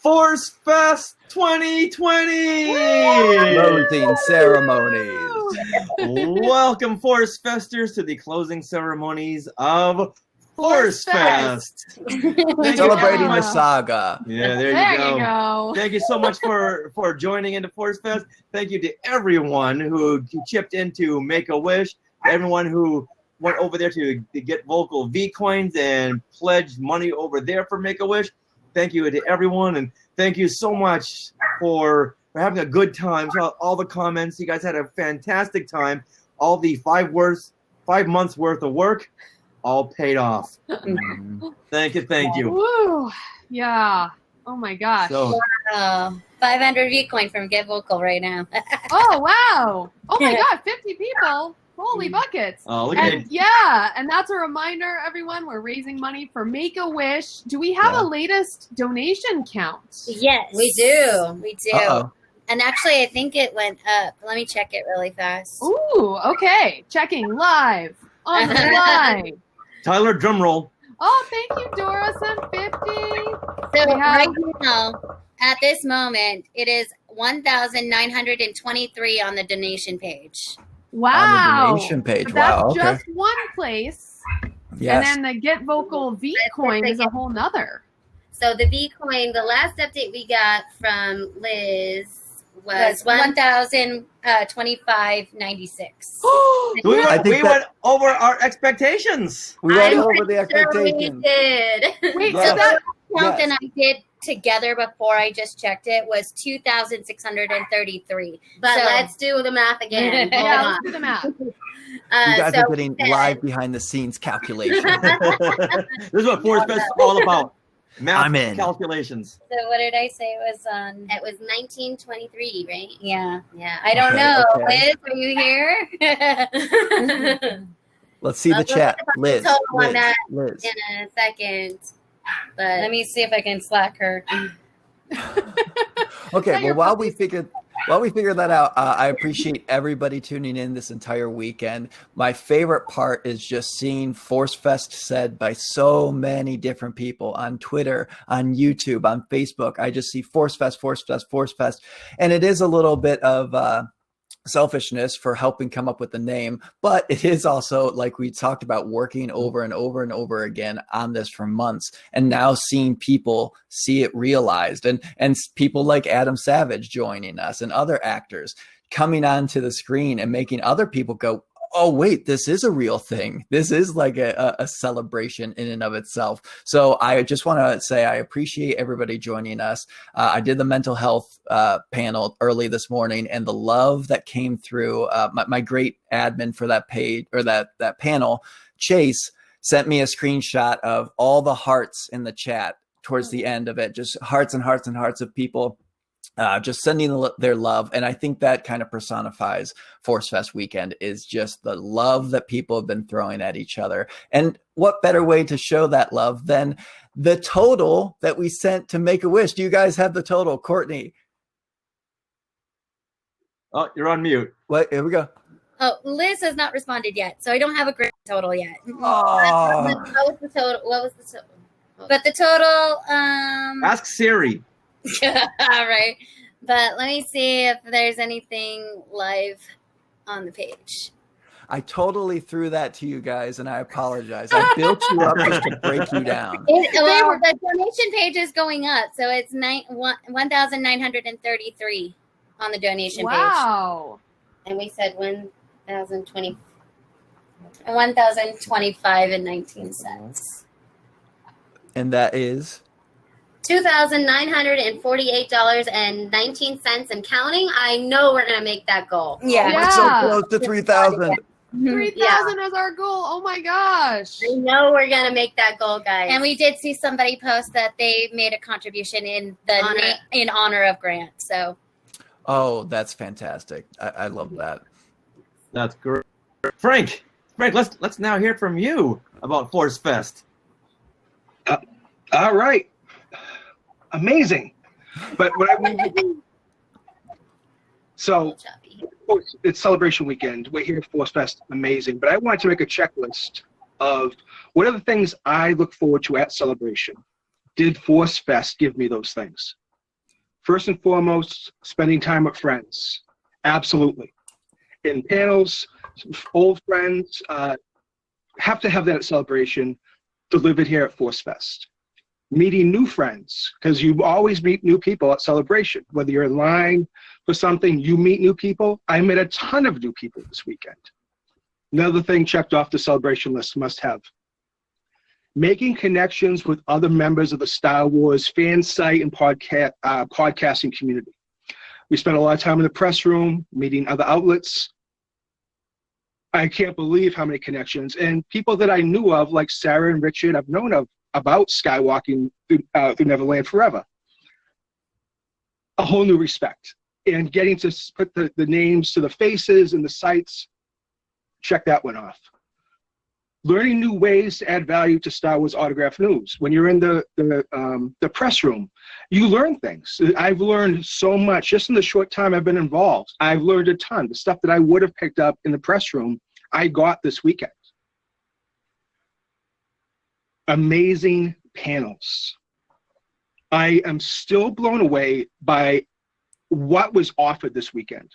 ForceFest 2020! Closing ceremonies. Welcome, ForceFesters, to the closing ceremonies of ForceFest. Celebrating the saga. Yeah, there you go. Thank you so much for joining into ForceFest. Thank you to everyone who chipped in to Make-A-Wish, everyone who went over there to get Vocal V coins and pledged money over there for Make-A-Wish. Thank you to everyone, and thank you so much for having a good time. So all the comments, you guys had a fantastic time. All the 5 months worth of work, all paid off. Thank you. Woo! Yeah. Oh my gosh. So, wow. 500 V-coin from Get Vocal right now. Oh wow! Oh my God, 50 people. Holy buckets. Oh, look at it. Yeah, and that's a reminder, everyone, we're raising money for Make-A-Wish. Do we have a latest donation count? Yes. We do. We do. Uh-oh. And actually, I think it went up. Let me check it really fast. Ooh, okay. Checking live on the fly. Tyler, drum roll. Oh, thank you, Dora. 50. So right now, at this moment, it is 1,923 on the donation page. Wow. On the donation page. But that's Wow. Okay. just one place. Yes. And then the Get Vocal V coin is a whole nother. So the V coin, the last update we got from Liz was 1,025.96. We think went over our expectations. We went I'm over the pretty sure we expectations. did. Wait, Yes. so that Count that I did together before I just checked it was 2,633. But So- let's do the math again. Hold yeah, on. let's do the math. You guys so are getting we said- live behind the scenes calculation. This is what ForceFest is all about. Math I'm in. calculations. So what did I say it was on? It was 1923, right? Yeah. Yeah. I don't Okay, know. okay. Liz, are you here? Let's see the I'll chat. look at the Liz. total on Liz. that. Liz. In a second. But Let me see if I can Slack her. Okay, well, while we figure that out, I appreciate everybody tuning in this entire weekend. My favorite part is just seeing ForceFest said by so many different people on Twitter, on YouTube, on Facebook. I just see ForceFest, and it is a little bit of selfishness for helping come up with the name, but it is also, like we talked about, working over and over and over again on this for months, and now seeing people see it realized, and people like Adam Savage joining us and other actors coming onto the screen and making other people go, oh wait, this is a real thing. This is like a celebration in and of itself. So I just want to say I appreciate everybody joining us. I did the mental health panel early this morning, and the love that came through, my great admin for that page or that panel, Chase, sent me a screenshot of all the hearts in the chat towards the end of it, just hearts and hearts and hearts of people just sending their love. And I think that kind of personifies ForceFest weekend, is just the love that people have been throwing at each other. And what better way to show that love than the total that we sent to Make-A-Wish? Do you guys have the total? Courtney? Oh, you're on mute. What? Here we go. Oh, Liz has not responded yet, so I don't have a grand total yet. Oh, what was the total? What was the total? But the total, Ask Siri. all right. But let me see if there's anything live on the page. I totally threw that to you guys, and I apologize. I built you up just to break you down. Well, the donation page is going up, so it's 1,933 on the donation page. Wow. And we said 1,020. 1,025.19. And that is? $2,948.19 and counting. I know we're gonna make that goal. Yeah. We're so close to 3,000. 3,000 is our goal. Oh my gosh. I know we're gonna make that goal, guys. And we did see somebody post that they made a contribution in honor of Grant. So Oh, that's fantastic. I love that. That's great. Frank, let's now hear from you about ForceFest. All right. Amazing. But what I want to do, so of course, it's celebration weekend. We're here at ForceFest. Amazing. But I wanted to make a checklist of what are the things I look forward to at celebration. did ForceFest give me those things? First and foremost, spending time with friends. Absolutely. In panels, old friends, have to have that celebration delivered here at ForceFest. Meeting new friends, because you always meet new people at Celebration. Whether you're in line for something, you meet new people. I met a ton of new people this weekend. Another thing checked off the Celebration list, must have. Making connections with other members of the Star Wars fan site and podcasting community. We spent a lot of time in the press room, meeting other outlets. I can't believe how many connections. And people that I knew of, like Sarah and Richard, I've known of about skywalking through Neverland forever. A whole new respect. And getting to put the names to the faces and the sites, check that one off. Learning new ways to add value to Star Wars autograph news. When you're in the press room, you learn things. I've learned so much just in the short time I've been involved. I've learned a ton. The stuff that I would have picked up in the press room, I got this weekend. Amazing panels. I am still blown away by what was offered this weekend.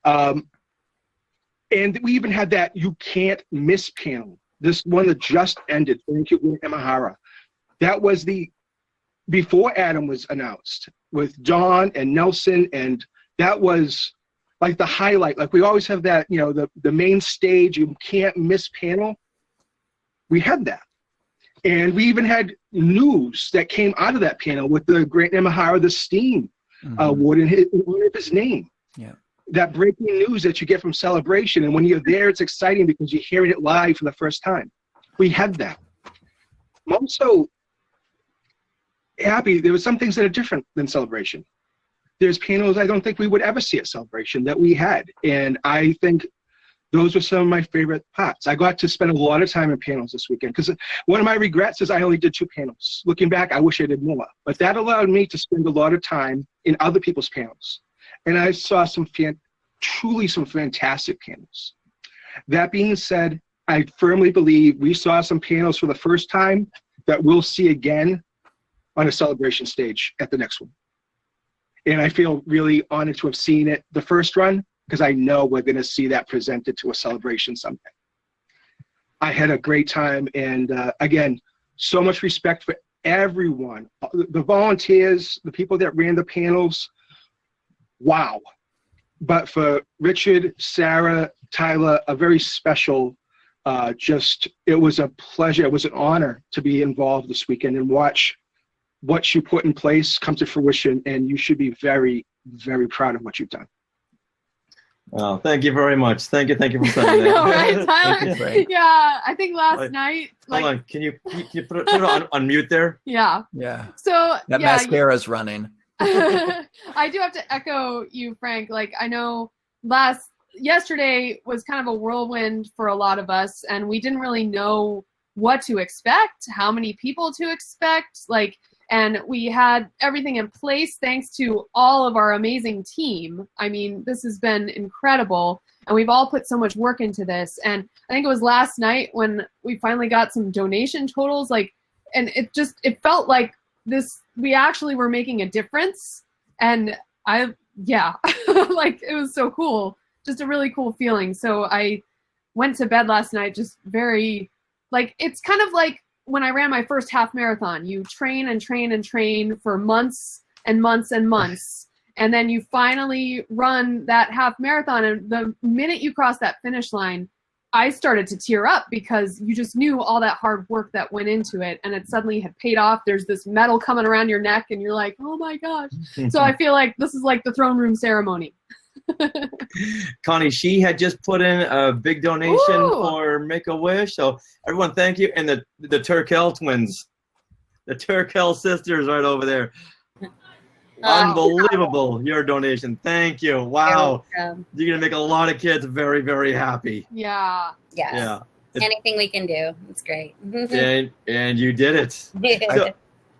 And we even had that you can't miss panel. This one that just ended, thank you, Imahara. That was before Adam was announced, with Dawn and Nelson, and that was like the highlight. Like we always have that, you know, the main stage, you can't miss panel. We had that. And we even had news that came out of that panel with the Grant Imahara, the Steam Award in his name. Yeah. That breaking news that you get from Celebration, and when you're there, it's exciting because you're hearing it live for the first time. We had that. I'm also happy there were some things that are different than Celebration. There's panels I don't think we would ever see at Celebration that we had, and I think those were some of my favorite parts. I got to spend a lot of time in panels this weekend because one of my regrets is I only did 2 panels. Looking back, I wish I did more, but that allowed me to spend a lot of time in other people's panels. And I saw truly some fantastic panels. That being said, I firmly believe we saw some panels for the first time that we'll see again on a Celebration stage at the next one. And I feel really honored to have seen it the first run, because I know we're going to see that presented to a Celebration someday. I had a great time, and again, so much respect for everyone. The volunteers, the people that ran the panels, wow. But for Richard, Sarah, Tyler, a very special, it was a pleasure, it was an honor to be involved this weekend and watch what you put in place come to fruition, and you should be very, very proud of what you've done. Oh, thank you very much. Thank you for saying that. I know, right, Tyler? Yeah, I think last night. Hold on, can you put it on mute there? Yeah. Yeah. So that mascara's running. I do have to echo you, Frank. Like, I know yesterday was kind of a whirlwind for a lot of us, and we didn't really know what to expect, how many people to expect, and we had everything in place thanks to all of our amazing team. I mean, this has been incredible, and we've all put so much work into this. And I think it was last night when we finally got some donation totals, and it felt like we actually were making a difference. And it was so cool, just a really cool feeling. So I went to bed last night just very, it's kind of like when I ran my first half marathon. You train and train and train for months and months and months, and then you finally run that half marathon, and the minute you cross that finish line, I started to tear up because you just knew all that hard work that went into it, and it suddenly had paid off. There's this medal coming around your neck, and you're like, oh my gosh. So I feel like this is like the throne room ceremony. Connie, she had just put in a big donation for Make-A-Wish. So everyone, thank you. And the Turkel twins, the Turkel sisters right over there. Unbelievable, your donation. Thank you. Wow. You're going to make a lot of kids very, very happy. Yeah. Yes. Yeah. Anything we can do. It's great. and you did it.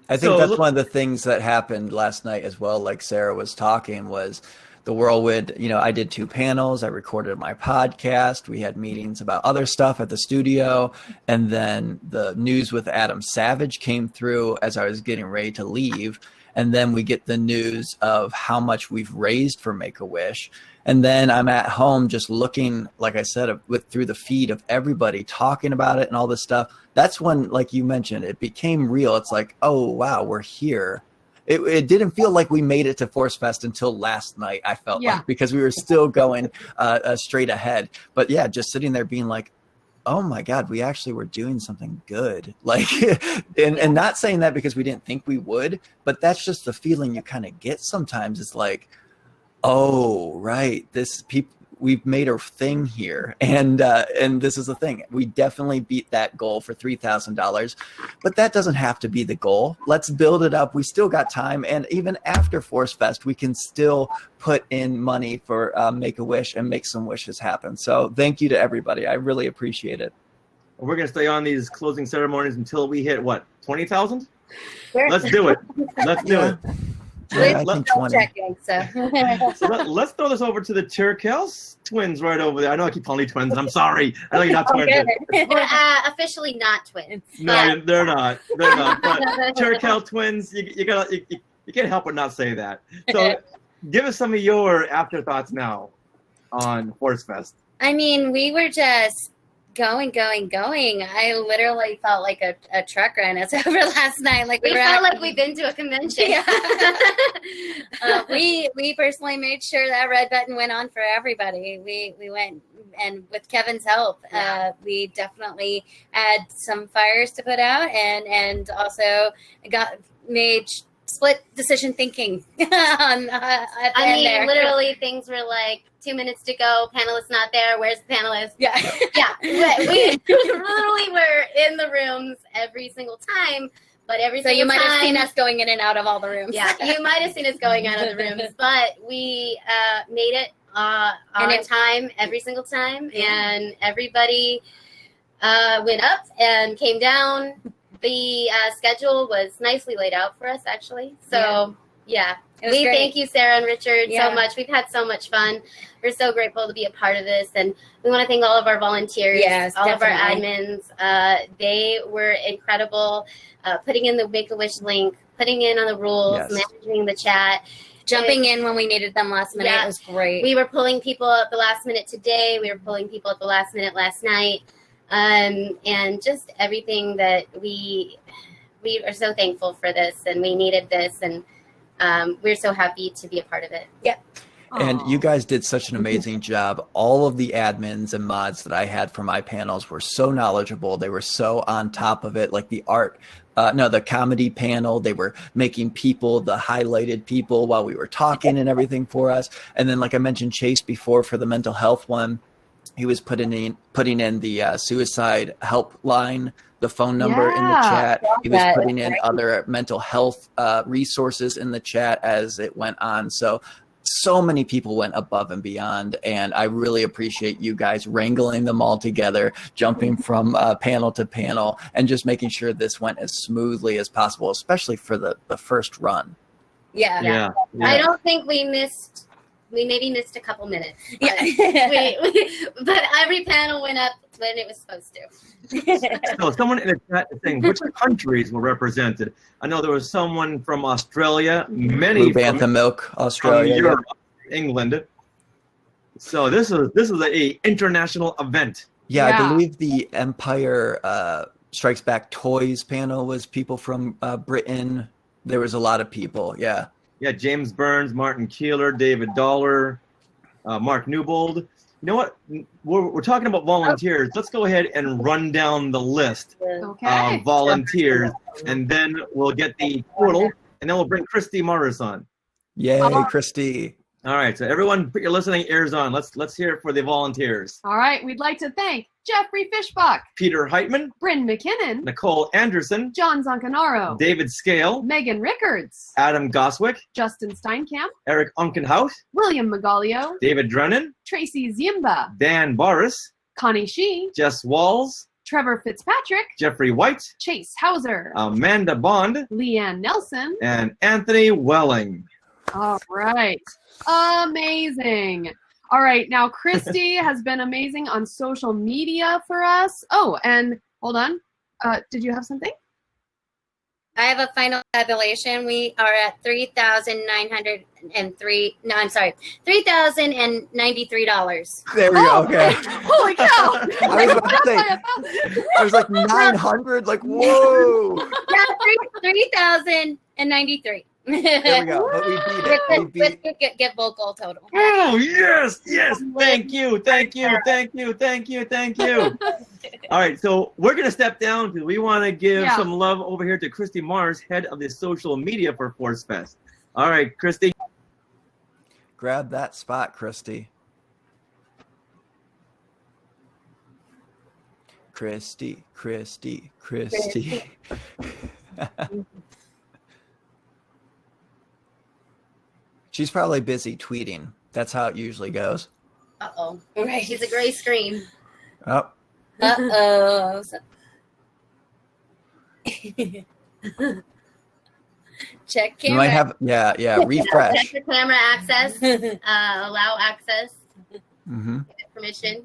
I think that's one of the things that happened last night as well, like Sarah was talking, was the whirlwind. You know, I did 2 panels. I recorded my podcast. We had meetings about other stuff at the studio. And then the news with Adam Savage came through as I was getting ready to leave. And then we get the news of how much we've raised for Make-A-Wish. And then I'm at home just looking, like I said, through the feed of everybody talking about it and all this stuff. That's when, like you mentioned, it became real. It's like, oh, wow, we're here. It didn't feel like we made it to ForceFest until last night, I felt like, because we were still going straight ahead. But yeah, just sitting there being like, oh my God, we actually were doing something good. Like, and not saying that because we didn't think we would, but that's just the feeling you kind of get sometimes. It's like, oh, right, we've made a thing here. And this is the thing. We definitely beat that goal for $3,000, but that doesn't have to be the goal. Let's build it up. We still got time. And even after ForceFest, we can still put in money for Make-A-Wish and make some wishes happen. So thank you to everybody. I really appreciate it. We're going to stay on these closing ceremonies until we hit, what, 20,000? Let's do it. Let's do it. Yeah, I think 20. Checking, so. So let's throw this over to the Turkels twins right over there. I know I keep calling you twins. I'm sorry. I know you're not twins. We're officially not twins. No, they're not. They're not. But Turkel twins, you can't help but not say that. So give us some of your afterthoughts now on ForceFest. I mean, we were just going. I literally felt like a truck ran us over last night. Like we felt like we've been to a convention. Yeah. We personally made sure that red button went on for everybody. We went, and with Kevin's help, we definitely had some fires to put out, and also made split decision thinking on literally things were like 2 minutes to go, panelist not there, where's the panelist? Yeah. We literally were in the rooms every single time, but so you might have seen us going in and out of all the rooms. Yeah, you might have seen us going out of the rooms, but we made it on time every single time, and everybody went up and came down. The schedule was nicely laid out for us, actually. So, we thank you, Sarah and Richard, so much. We've had so much fun. We're so grateful to be a part of this. And we want to thank all of our volunteers, all of our admins. They were incredible, putting in the Make-A-Wish link, putting in on the rules, managing the chat. Jumping in when we needed them last minute. It was great. We were pulling people at the last minute today. We were pulling people at the last minute last night. And just everything that we are so thankful for this, and we needed this, and we're so happy to be a part of it. Yeah. And you guys did such an amazing job. All of the admins and mods that I had for my panels were so knowledgeable. They were so on top of it, like the the comedy panel, they were making people, the highlighted people while we were talking and everything for us. And then, like I mentioned Chase before, for the mental health one, he was putting in the suicide helpline, the phone number in the chat. He was putting in other mental health resources in the chat as it went on. So many people went above and beyond, and I really appreciate you guys wrangling them all together, jumping from panel to panel, and just making sure this went as smoothly as possible, especially for the first run. Yeah. I don't think we maybe missed a couple minutes. But, but every panel went up when it was supposed to. So someone in the chat is saying which countries were represented. I know there was someone from Australia, many Blue Bantha Milk, Australia, from Europe, England. So this is a international event. Yeah, I believe the Empire Strikes Back Toys panel was people from Britain. There was a lot of people. Yeah. Yeah, James Burns, Martin Keeler, David Dollar, Mark Newbold. You know what? We're talking about volunteers. Let's go ahead and run down the list of volunteers, and then we'll get the portal, and then we'll bring Christy Morris on. Yay, Christy. All right, so everyone put your listening ears on. Let's hear it for the volunteers. All right, we'd like to thank Jeffrey Fishbach, Peter Heitman, Bryn McKinnon, Nicole Anderson, John Zancanaro, David Scale, Megan Rickards, Adam Goswick, Justin Steinkamp, Eric Unkenhout, William Magalio, David Drennan, Tracy Ziemba, Dan Boris, Connie Shee, Jess Walls, Trevor Fitzpatrick, Jeffrey White, Chase Hauser, Amanda Bond, Leanne Nelson, and Anthony Welling. All right. Amazing. All right. Now, Christy has been amazing on social media for us. Oh, and hold on. Did you have something? I have a final tabulation. We are at $3,093. There we go. Okay. Holy cow. I was about to say, I was like 900. Like, whoa. Yeah, 3,093. There we go. But we beat it. With get vocal total. Oh, yes. Thank you. All right, so we're going to step down because we want to give some love over here to Christy Mars, head of the social media for ForceFest. All right, Christy. Grab that spot, Christy. Christy. She's probably busy tweeting. That's how it usually goes. Uh-oh. Right, it's a gray screen. Oh. Uh-oh. Check camera. You might have, refresh. Check the camera access. Allow access. Mm-hmm. Permission.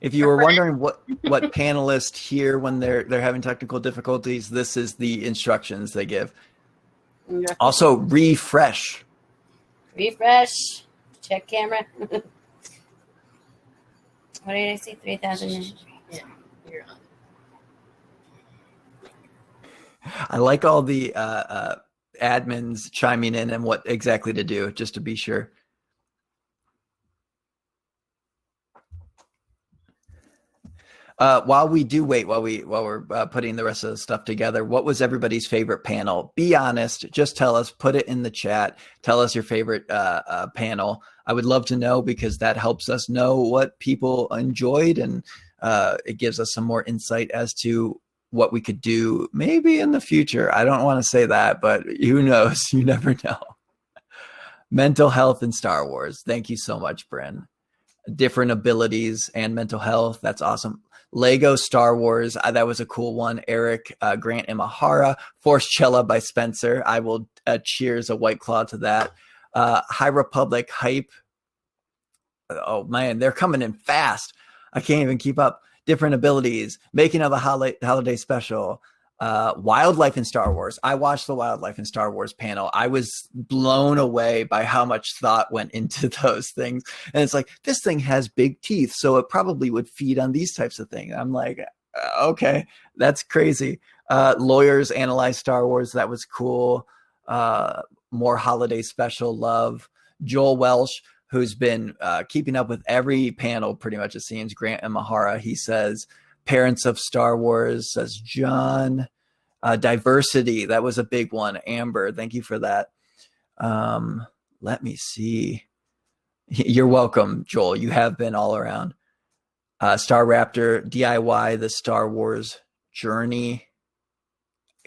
If you were wondering what panelists hear when they're having technical difficulties, this is the instructions they give. Also, refresh. Refresh. Check camera. What did I say? 3,000. Yeah, you're on. I like all the admins chiming in and what exactly to do, just to be sure. While we're putting the rest of the stuff together, what was everybody's favorite panel? Be honest. Just tell us. Put it in the chat. Tell us your favorite panel. I would love to know because that helps us know what people enjoyed, and it gives us some more insight as to what we could do maybe in the future. I don't want to say that, but who knows? You never know. Mental health in Star Wars. Thank you so much, Bryn. Different abilities and mental health. That's awesome. Lego Star Wars. That was a cool one. Eric, Grant Imahara. Forcecella by Spencer. I will cheers a White Claw to that. High Republic hype. Oh man, they're coming in fast. I can't even keep up. Different abilities. Making of a holiday special. Wildlife in Star Wars. I watched the Wildlife in Star Wars panel. I was blown away by how much thought went into those things. And it's like, this thing has big teeth, so it probably would feed on these types of things. I'm like, okay, that's crazy. Lawyers analyze Star Wars. That was cool. More holiday special love. Joel Welsh, who's been keeping up with every panel pretty much, it seems. Grant Imahara, he says, parents of Star Wars, says John. Diversity, that was a big one. Amber, thank you for that. Let me see. You're welcome, Joel. You have been all around. Star Raptor, DIY, the Star Wars journey.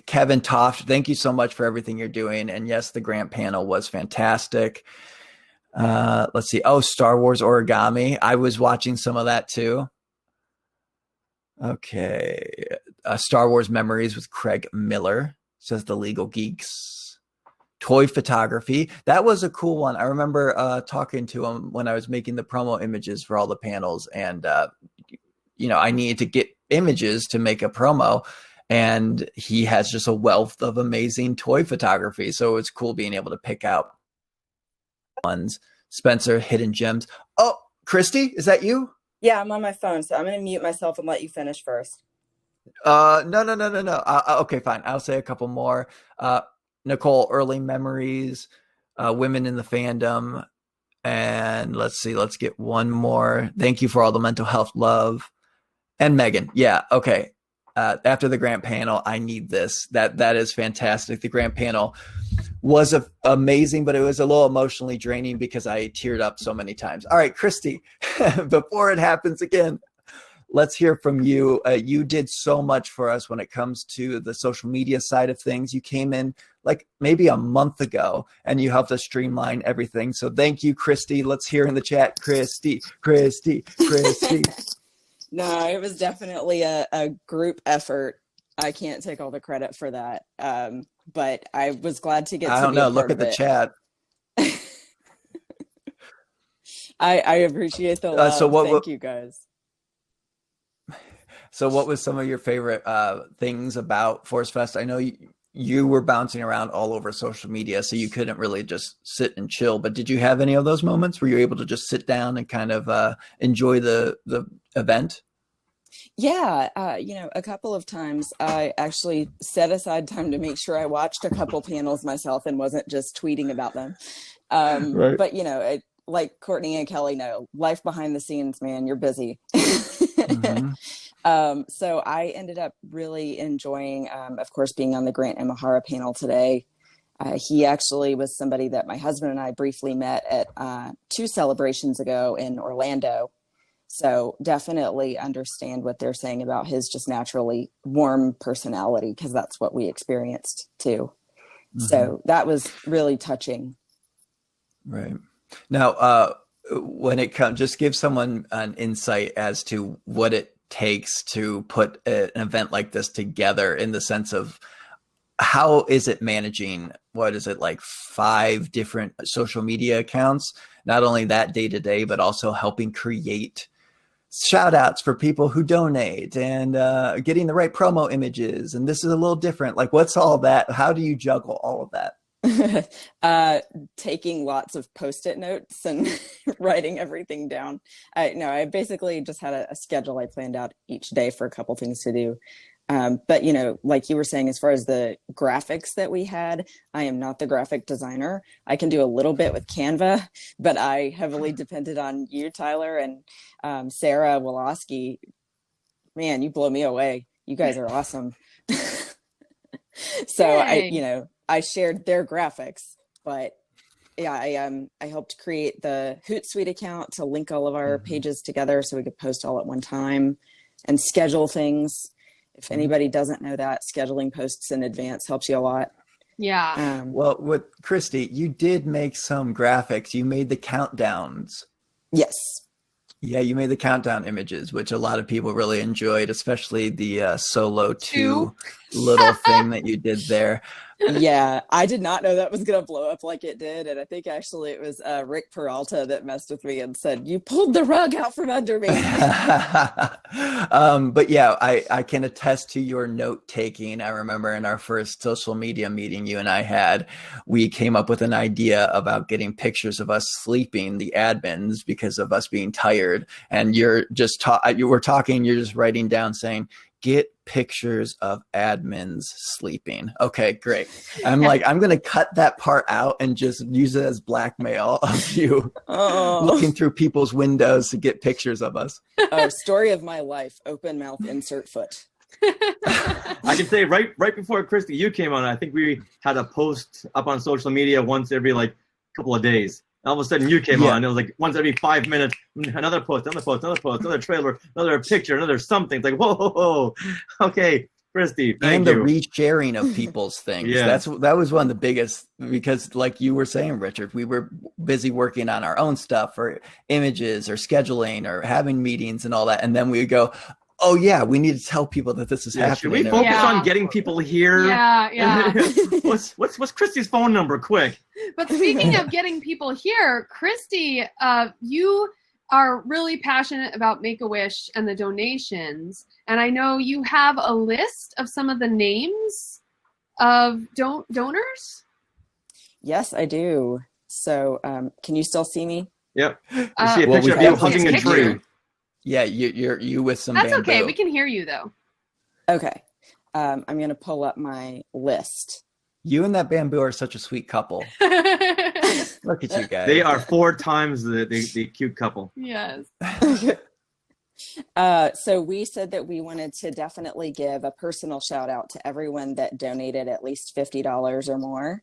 Kevin Toft, thank you so much for everything you're doing. And yes, the Grant panel was fantastic. Let's see. Oh, Star Wars origami. I was watching some of that too. Okay. Star Wars Memories with Craig Miller, says the Legal Geeks. Toy photography. That was a cool one. I remember talking to him when I was making the promo images for all the panels. And, I needed to get images to make a promo. And he has just a wealth of amazing toy photography. So it's cool being able to pick out ones. Spencer, Hidden Gems. Oh, Christy, is that you? Yeah, I'm on my phone, so I'm going to mute myself and let you finish first. No. Okay, fine. I'll say a couple more. Nicole, Early Memories, Women in the Fandom, and let's get one more. Thank you for all the mental health love. And Megan. Yeah, okay. After the Grant panel, I need this. That is fantastic. The Grant panel was amazing, but it was a little emotionally draining because I teared up so many times. All right, Christy, before it happens again, let's hear from you. You did so much for us when it comes to the social media side of things. You came in like maybe a month ago and you helped us streamline everything. So thank you, Christy. Let's hear in the chat, Christy. No, it was definitely a group effort. I can't take all the credit for that. But I was glad to get to I don't be a know. Look part at of the it. chat. I appreciate the love. Thank you guys. So what was some of your favorite things about ForceFest? I know you were bouncing around all over social media, so you couldn't really just sit and chill. But did you have any of those moments where you were able to just sit down and kind of enjoy the event? Yeah, a couple of times I actually set aside time to make sure I watched a couple panels myself and wasn't just tweeting about them. Right. But, like Courtney and Kelly know, life behind the scenes, man, you're busy. So I ended up really enjoying, of course, being on the Grant Imahara panel today. He actually was somebody that my husband and I briefly met at 2 celebrations ago in Orlando. So definitely understand what they're saying about his just naturally warm personality, because that's what we experienced too. So that was really touching. Right. Now, when it comes, just give someone an insight as to what it takes to put an event like this together, in the sense of how is it managing, what is it, like 5 different social media accounts? Not only that day to day, but also helping create shout outs for people who donate and getting the right promo images. And this is a little different. Like, what's all that? How do you juggle all of that? Taking lots of post-it notes and writing everything down. I basically just had a schedule I planned out each day for a couple things to do. But, like you were saying, as far as the graphics that we had, I am not the graphic designer. I can do a little bit with Canva, but I heavily depended on you, Tyler, and Sarah Woloski. Man, you blow me away. You guys are awesome. So Yay. I shared their graphics, but yeah, I helped create the Hootsuite account to link all of our pages together so we could post all at one time and schedule things. If anybody doesn't know that, scheduling posts in advance helps you a lot. Yeah. Well, with Christy, you did make some graphics. You made the countdowns. Yes. Yeah, you made the countdown images, which a lot of people really enjoyed, especially the solo 2 little thing that you did there. Yeah, I did not know that was going to blow up like it did. And I think actually it was Rick Peralta that messed with me and said, you pulled the rug out from under me. But yeah, I can attest to your note taking. I remember in our first social media meeting you and I had, we came up with an idea about getting pictures of us sleeping, the admins, because of us being tired. And you're just you were talking, you're just writing down saying, get pictures of admins sleeping. Okay, great. I'm like, I'm going to cut that part out and just use it as blackmail of you looking through people's windows to get pictures of us. Oh, story of my life. Open mouth, insert foot. I can say right before Christy, you came on, I think we had a post up on social media once every couple of days. All of a sudden you came on. It was like once every 5 minutes, another post, another trailer, another picture, another something. It's like, whoa. Okay, Christy, thank you. And the resharing of people's things. Yeah. That was one of the biggest, because like you were saying, Richard, we were busy working on our own stuff or images or scheduling or having meetings and all that. And then we would go, oh yeah, we need to tell people that this is happening. Should we focus on getting people here? Yeah. What's Christy's phone number? Quick. But speaking of getting people here, Christy, you are really passionate about Make-A-Wish and the donations. And I know you have a list of some of the names of donors. Yes, I do. So can you still see me? Yep. I see a picture of you hugging a tree. Yeah, you with some That's bamboo. okay. We can hear you, though. Okay. I'm going to pull up my list. You and that bamboo are such a sweet couple. Look at you guys. They are 4 times the cute couple. Yes. So we said that we wanted to definitely give a personal shout out to everyone that donated at least $50 or more.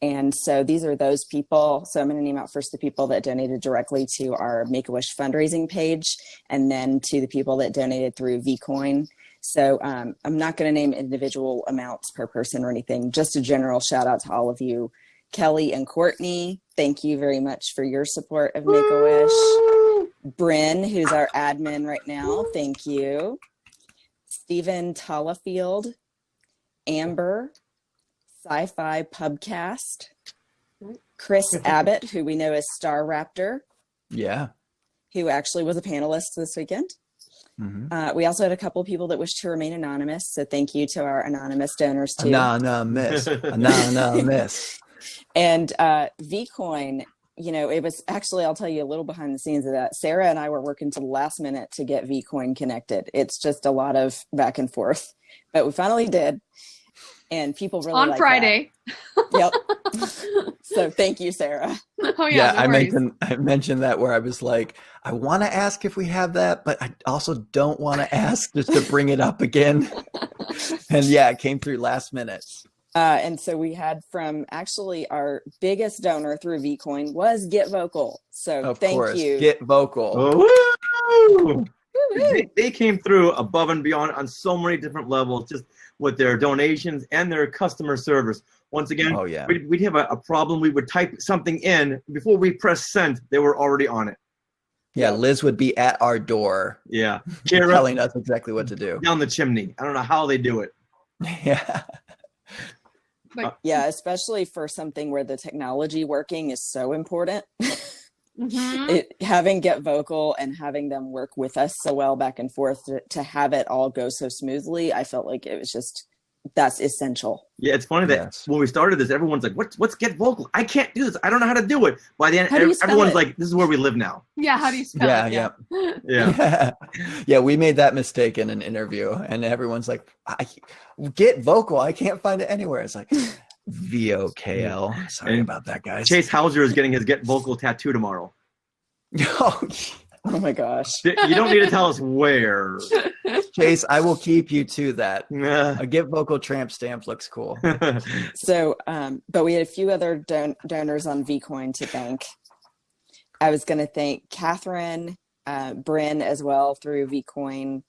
And so these are those people. So I'm going to name out first the people that donated directly to our Make-A-Wish fundraising page, and then to the people that donated through VCoin. So I'm not going to name individual amounts per person or anything, just a general shout out to all of you. Kelly and Courtney, thank you very much for your support of Make-A-Wish. Bryn, who's our admin right now, thank you. Stephen Tollifield, Amber, Sci-Fi Pubcast, Chris Abbott, who we know as Star Raptor, Yeah. who actually was a panelist this weekend. Mm-hmm. We also had a couple people that wished to remain anonymous. So thank you to our anonymous donors too. Anonymous. Anonymous. And Vcoin, it was actually, I'll tell you a little behind the scenes of that. Sarah and I were working to the last minute to get Vcoin connected. It's just a lot of back and forth, but we finally did. And people really on Friday. Yep. So thank you, Sarah. Oh yeah, no I mentioned that where I was like, I want to ask if we have that, but I also don't want to ask just to bring it up again. And yeah, it came through last minute. And so we had from actually our biggest donor through Vcoin was Get Vocal. So thank you. Get Vocal. Oh, they came through above and beyond on so many different levels, just with their donations and their customer service. Once again, we'd have a problem. We would type something in. Before we press send, they were already on it. Yeah, Liz would be at our door. Yeah. Telling us exactly what to do. Down the chimney. I don't know how they do it. Yeah. Yeah, especially for something where the technology working is so important. Having Get Vocal and having them work with us so well back and forth to have it all go so smoothly, I felt like it was just, that's essential. Yeah, it's funny that when we started this, everyone's like, what's Get Vocal? I can't do this. I don't know how to do it. By the end, everyone's like, this is where we live now. Yeah, how do you spell it? Yeah. Yeah, we made that mistake in an interview, and everyone's like, Get Vocal. I can't find it anywhere. It's like, VOKL. Sorry about that, guys. Chase Hauser is getting his Get Vocal tattoo tomorrow. Oh my gosh. You don't need to tell us where. Chase, I will keep you to that. A Get Vocal tramp stamp looks cool. So, but we had a few other donors on Vcoin to thank. I was going to thank Catherine, Bryn as well through Vcoin,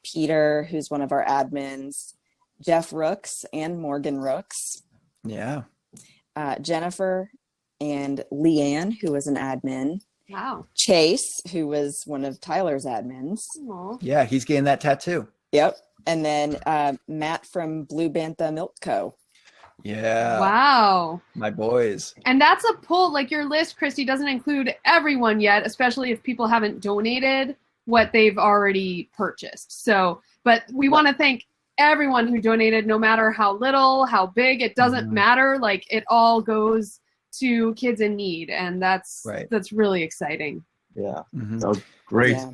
Peter, who's one of our admins, Jeff Rooks and Morgan Rooks. Yeah. Jennifer and Leanne, who was an admin. Wow. Chase, who was one of Tyler's admins. Aww. Yeah, he's getting that tattoo. Yep. And then Matt from Blue Bantha Milk Co. Yeah. Wow. My boys. And that's a pull. Like your list, Christy, doesn't include everyone yet, especially if people haven't donated what they've already purchased. So, but we want to thank everyone who donated, no matter how little, how big, it doesn't matter. Like it all goes to kids in need, and that's really exciting. Yeah, that was great. Yeah.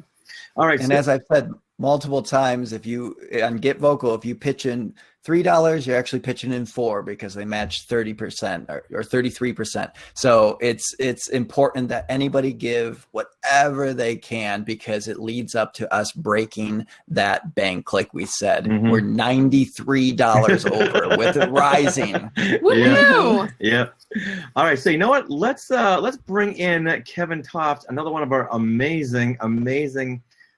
All right, and as I've said multiple times, if you on Get Vocal, if you pitch in $3, you're actually pitching in $4 because they match 30% or 33%. So it's important that anybody give whatever they can because it leads up to us breaking that bank, like we said. We're $93 over with it rising. Woohoo! Yeah. All right, so you know what? Let's bring in Kevin Toft, another one of our amazing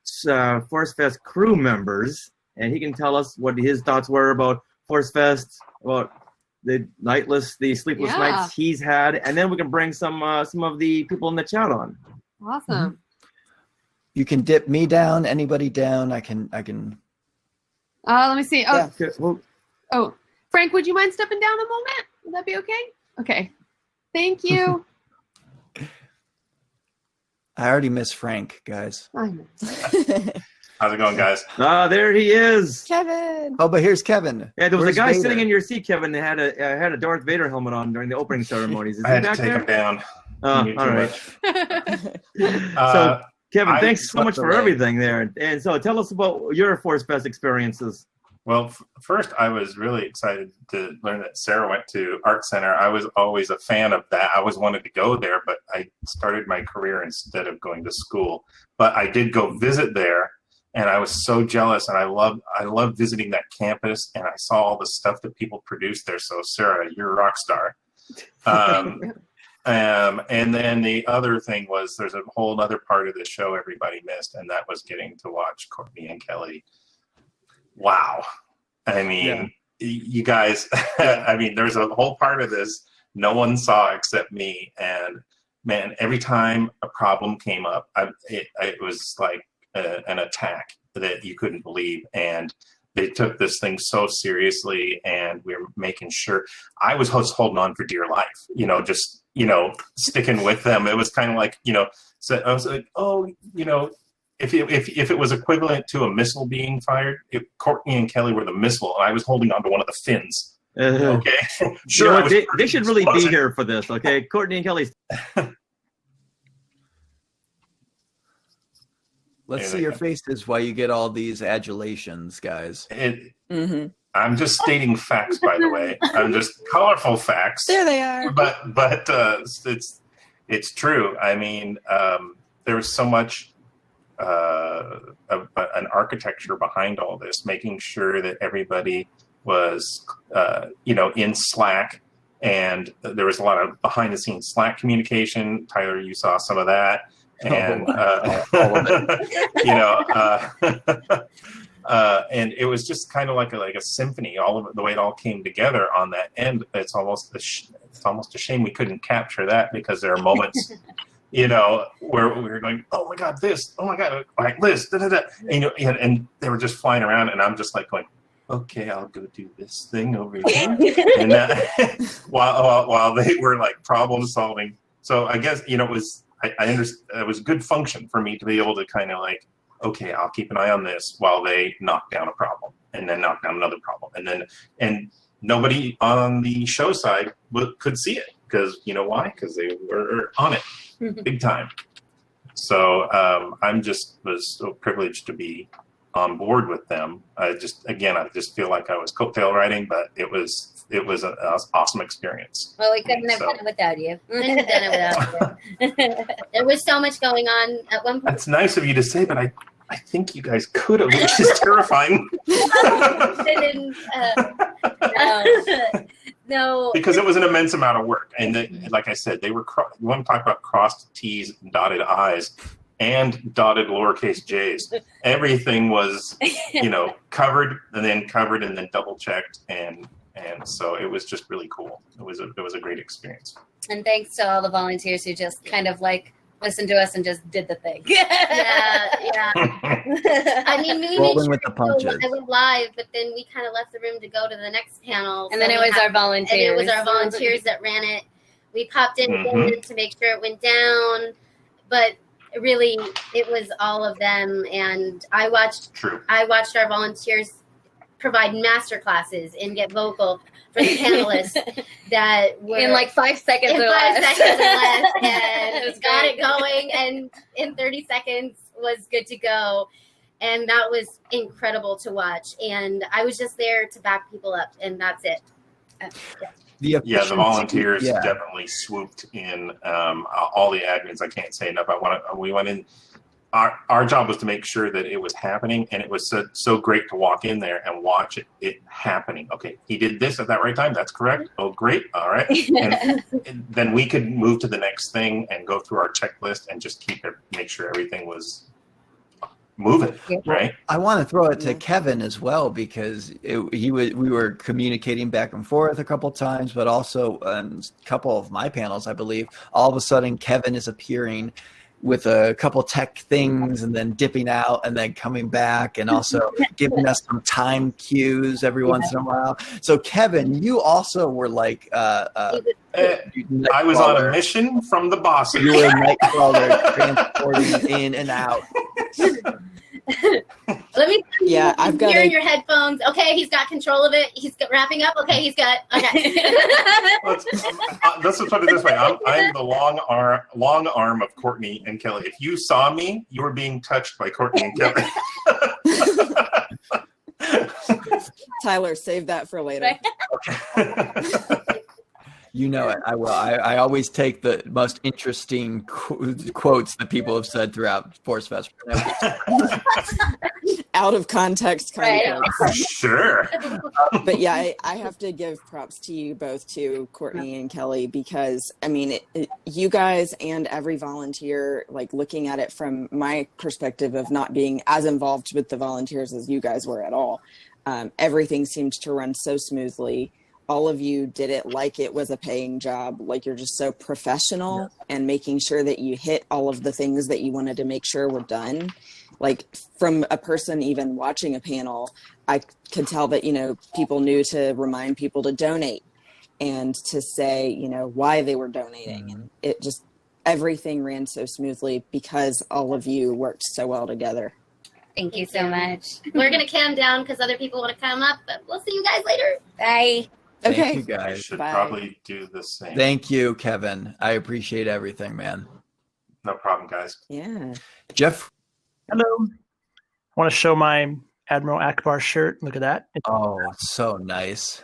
ForceFest crew members, and he can tell us what his thoughts were about ForceFest, about the sleepless nights he's had, and then we can bring some of the people in the chat on. Awesome. You can dip me down, anybody down. I can. Let me see. Oh, yeah. Frank, would you mind stepping down a moment? Would that be okay? Okay. Thank you. I already miss Frank, guys. I know. How's it going, guys? There he is, Kevin. Oh, but here's Kevin. Yeah, there was a guy sitting in your seat, Kevin, that had a Darth Vader helmet on during the opening ceremonies. Is I had to take him down. All right. So, Kevin, thanks so much for everything there. And so, tell us about your ForceFest experiences. Well, first, I was really excited to learn that Sarah went to Art Center. I was always a fan of that. I always wanted to go there, but I started my career instead of going to school. But I did go visit there, and I was so jealous. And I love visiting that campus, and I saw all the stuff that people produced there. So, Sarah, you're a rock star. And then the other thing was there's a whole other part of the show everybody missed, and that was getting to watch Courtney and Kelly. Wow. I mean, you guys, I mean, there's a whole part of this no one saw except me. And man, every time a problem came up, it was like an attack that you couldn't believe. And they took this thing so seriously, and we were making sure. I was holding on for dear life, just sticking with them. It was kind of like, so I was like, oh, if it was equivalent to a missile being fired, if Courtney and Kelly were the missile, and I was holding on to one of the fins. Okay, sure. They should really be here for this. Okay, Courtney and Kelly. Let's see your faces while you get all these adulations, guys. I'm just stating facts, by the way. I'm just colorful facts. There they are. But it's true. I mean, there was so much of an architecture behind all this, making sure that everybody was, in Slack, and there was a lot of behind-the-scenes Slack communication. Tyler, you saw some of that. And and it was just kind of like a symphony. All of it, the way it all came together on that end. It's almost a shame we couldn't capture that, because there are moments, where we were going, oh my god, this, oh my god, like this, da, da, da. And they were just flying around, and I'm just like going, okay, I'll go do this thing over here, and while they were like problem solving. So I guess it was. I understand it was a good function for me to be able to kind of like, okay, I'll keep an eye on this while they knock down a problem, and then knock down another problem, and nobody on the show side could see it, because why? Because they were on it big time. So I'm just was so privileged to be on board with them. I just feel like I was coattail riding, but it was an awesome experience. Well, we couldn't have done it without you. Couldn't have done it without you. There was so much going on at one point. That's nice of you to say, but I think you guys could have, which is terrifying. No. Because it was an immense amount of work. And like I said, they were, you want to talk about crossed T's and dotted I's and dotted lowercase j's. Everything was, covered and then double checked. And so it was just really cool. It was a great experience. And thanks to all the volunteers who just kind of like listened to us and just did the thing. Yeah. I mean, we rolling with the punches. It was live, but then we kind of left the room to go to the next panel. And then it was our volunteers. And it was our volunteers that ran it. We popped in to make sure it went down, but really, it was all of them. And I watched our volunteers provide master classes and get vocal for the panelists that were in like 5 seconds or less. And got it going, and in 30 seconds was good to go. And that was incredible to watch. And I was just there to back people up, and that's it. The volunteers definitely swooped in. All the admins, I can't say enough. We went in. Our job was to make sure that it was happening, and it was so great to walk in there and watch it happening. Okay, he did this at that right time. That's correct. Oh, great. All right. And then we could move to the next thing and go through our checklist and just make sure everything was moving, right? I want to throw it to Kevin as well, because we were communicating back and forth a couple times, but also a couple of my panels, I believe, all of a sudden Kevin is appearing with a couple tech things and then dipping out and then coming back, and also giving us some time cues every once in a while. So Kevin, you also were like I was on a mission from the bosses. You were a nightcrawler transporting in and out. Let me. Yeah, I've got in your headphones. Okay, he's got control of it. He's wrapping up. Okay, he's got. Okay. Let's put it this way. I'm the long arm of Courtney and Kelly. If you saw me, you were being touched by Courtney and Kelly. Tyler, save that for later. You know it. I will. I always take the most interesting quotes that people have said throughout ForceFest. Out of context content. Sure. But yeah, I have to give props to you both, to Courtney and Kelly, because I mean, you guys and every volunteer, like looking at it from my perspective of not being as involved with the volunteers as you guys were at all, everything seemed to run so smoothly. all of you did it like it was a paying job. Like you're just so professional and making sure that you hit all of the things that you wanted to make sure were done. Like from a person even watching a panel, I could tell that, people knew to remind people to donate and to say, why they were donating. And it just, everything ran so smoothly because all of you worked so well together. Thank you so much. We're going to calm down because other people want to come up, but we'll see you guys later. Bye. Thank Okay. you You guys. should Bye. probably do the same. Thank you, Kevin. I appreciate everything, man. No problem, guys. Yeah. Jeff. Hello. I want to show my Admiral Akbar shirt. Look at that. Oh, so nice.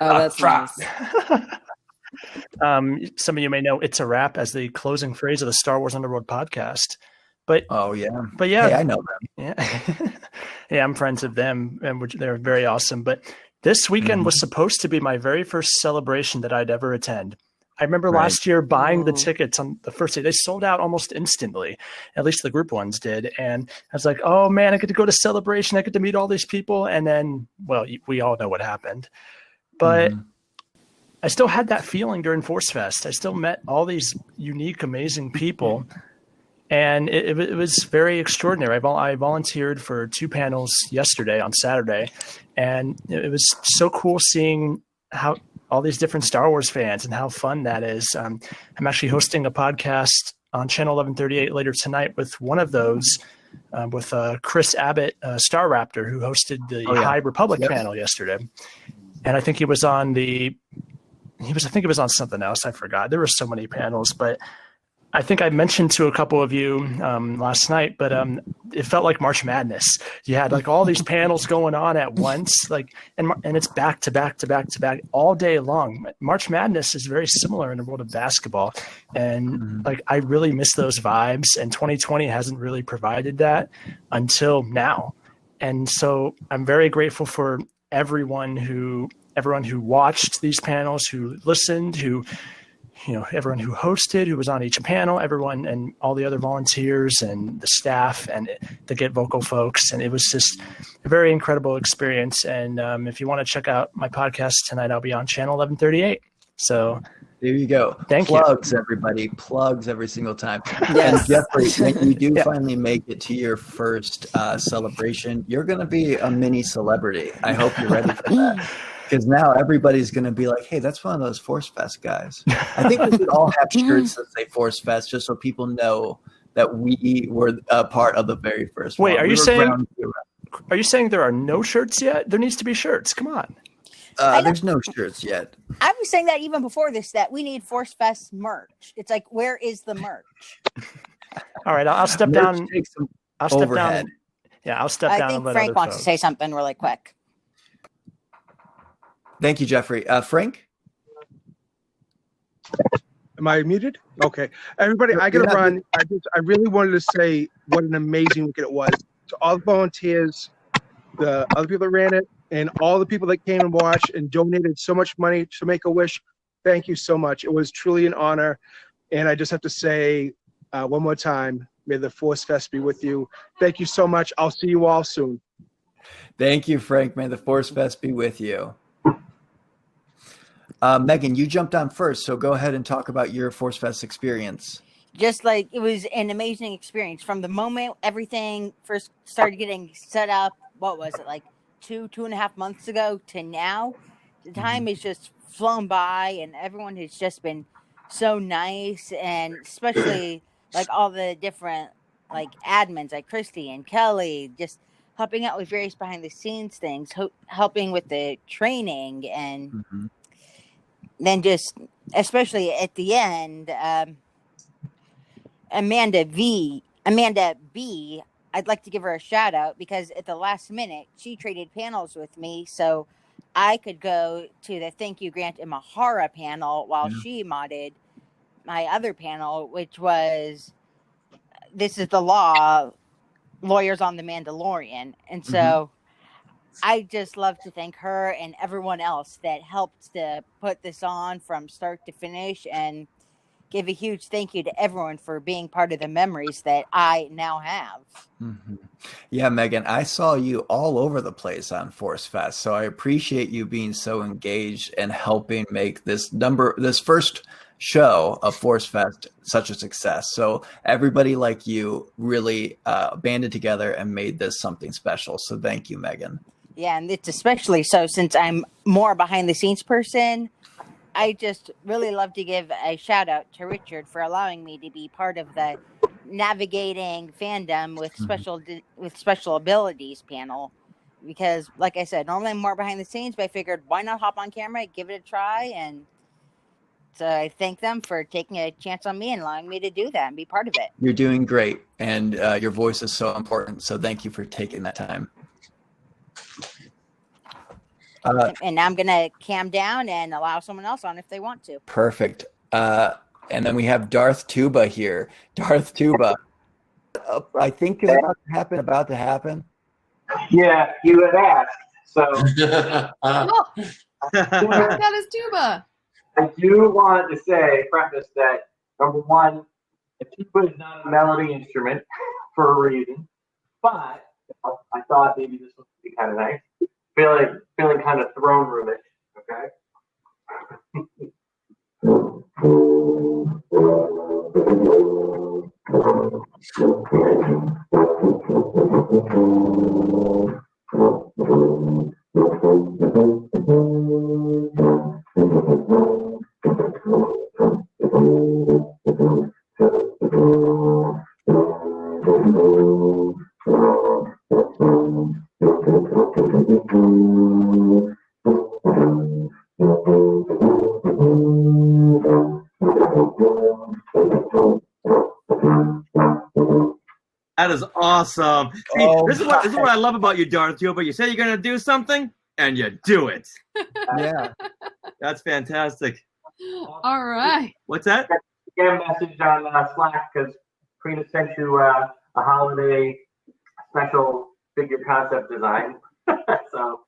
Oh, that's nice. Some of you may know "It's a Wrap" as the closing phrase of the Star Wars Underworld podcast. But yeah. But yeah, hey, I know them. Yeah, yeah, I'm friends of them, and they're very awesome. But this weekend was supposed to be my very first celebration that I'd ever attend. I remember last year buying the tickets on the first day. They sold out almost instantly. At least the group ones did. And I was like, oh, man, I get to go to Celebration. I get to meet all these people. And then, well, we all know what happened. But I still had that feeling during ForceFest. I still met all these unique, amazing people. And it was very extraordinary. I volunteered for 2 panels yesterday on Saturday. And it was so cool seeing how all these different Star Wars fans and how fun that is. I'm actually hosting a podcast on Channel 1138 later tonight with one of those, with Chris Abbott, Star Raptor, who hosted the High Republic panel yesterday. And I think he was on I think it was on something else. I forgot. There were so many panels, but I think I mentioned to a couple of you last night, but it felt like March Madness. You had like all these panels going on at once, and it's back to back to back to back all day long. March Madness is very similar in the world of basketball, and I really miss those vibes. And 2020 hasn't really provided that until now, and so I'm very grateful for everyone who watched these panels, who listened, everyone who hosted, who was on each panel, everyone and all the other volunteers and the staff and the Get Vocal folks. And it was just a very incredible experience. And if you want to check out my podcast tonight, I'll be on Channel 1138. So there you go. Thank you. Plugs, everybody. Plugs every single time. Yes. And Jeffrey, when you do finally make it to your first celebration, you're going to be a mini celebrity. I hope you're ready for that. Because now everybody's going to be like, hey, that's one of those ForceFest guys. I think we should all have shirts that say ForceFest just so people know that we were a part of the very first one. Wait, are you saying there are no shirts yet? There needs to be shirts. Come on. There's no shirts yet. I was saying that even before this, that we need ForceFest merch. It's like, where is the merch? All right, I'll step down. I'll step overhead. down. Yeah, I'll step down. I think Frank wants to say something really quick. Thank you, Jeffrey. Frank? Am I muted? Okay. Everybody, I got to run. I really wanted to say what an amazing weekend it was. To all the volunteers, the other people that ran it, and all the people that came and watched and donated so much money to Make-A-Wish, thank you so much. It was truly an honor. And I just have to say one more time, may the ForceFest be with you. Thank you so much. I'll see you all soon. Thank you, Frank. May the ForceFest be with you. Megan, you jumped on first, so go ahead and talk about your ForceFest experience. Just like it was an amazing experience from the moment everything first started getting set up. What was it, like 2.5 months ago to now? The time has just flown by, and everyone has just been so nice, and especially like all the different like admins like Christy and Kelly, just helping out with various behind the scenes things, helping with the training, and then just especially at the end, Amanda B, I'd like to give her a shout out because at the last minute she traded panels with me so I could go to the Thank You Grant Imahara panel while she modded my other panel, which was This Is the Law, Lawyers on the Mandalorian. And so I just love to thank her and everyone else that helped to put this on from start to finish. And give a huge thank you to everyone for being part of the memories that I now have. Mm-hmm. Yeah, Megan, I saw you all over the place on ForceFest, so I appreciate you being so engaged and helping make this first show of ForceFest such a success. So everybody like you really banded together and made this something special. So thank you, Megan. Yeah, and it's especially so since I'm more behind the scenes person. I just really love to give a shout out to Richard for allowing me to be part of the navigating fandom with special abilities panel, because like I said, normally I'm more behind the scenes, but I figured why not hop on camera, give it a try, and so I thank them for taking a chance on me and allowing me to do that and be part of it. You're doing great, and your voice is so important, so thank you for taking that time. And now I'm going to cam down and allow someone else on if they want to. Perfect. And then we have Darth Tuba here. Darth Tuba, I think is about to happen. Yeah, you had asked. So That is tuba. I do want to preface that, number one, a tuba is not a melody instrument for a reason, but I thought maybe this would be kind of nice. Feeling kind of throne roomish, okay? That is awesome. See, this is what I love about you, Darth Tuba. You say you're going to do something, and you do it. Yeah. That's fantastic. All right. What's that? Get a message on Slack because Karina sent you a holiday special figure concept design. So,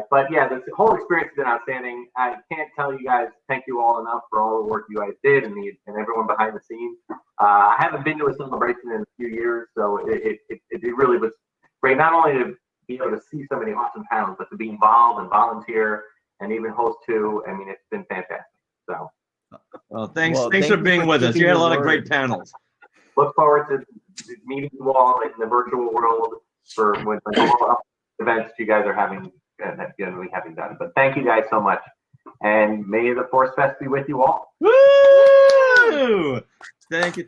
but yeah, the whole experience has been outstanding. I can't tell you guys thank you all enough for all the work you guys did and everyone behind the scenes. I haven't been to a celebration in a few years, so it really was great. Not only to be able to see so many awesome panels, but to be involved and volunteer and even host two. I mean, it's been fantastic. So, well, thanks for being with us. You had a lot of great panels. Look forward to meeting you all in the virtual world for when all events you guys are having. Generally having done, but thank you guys so much, and may the ForceFest be with you all. Woo! Thank you.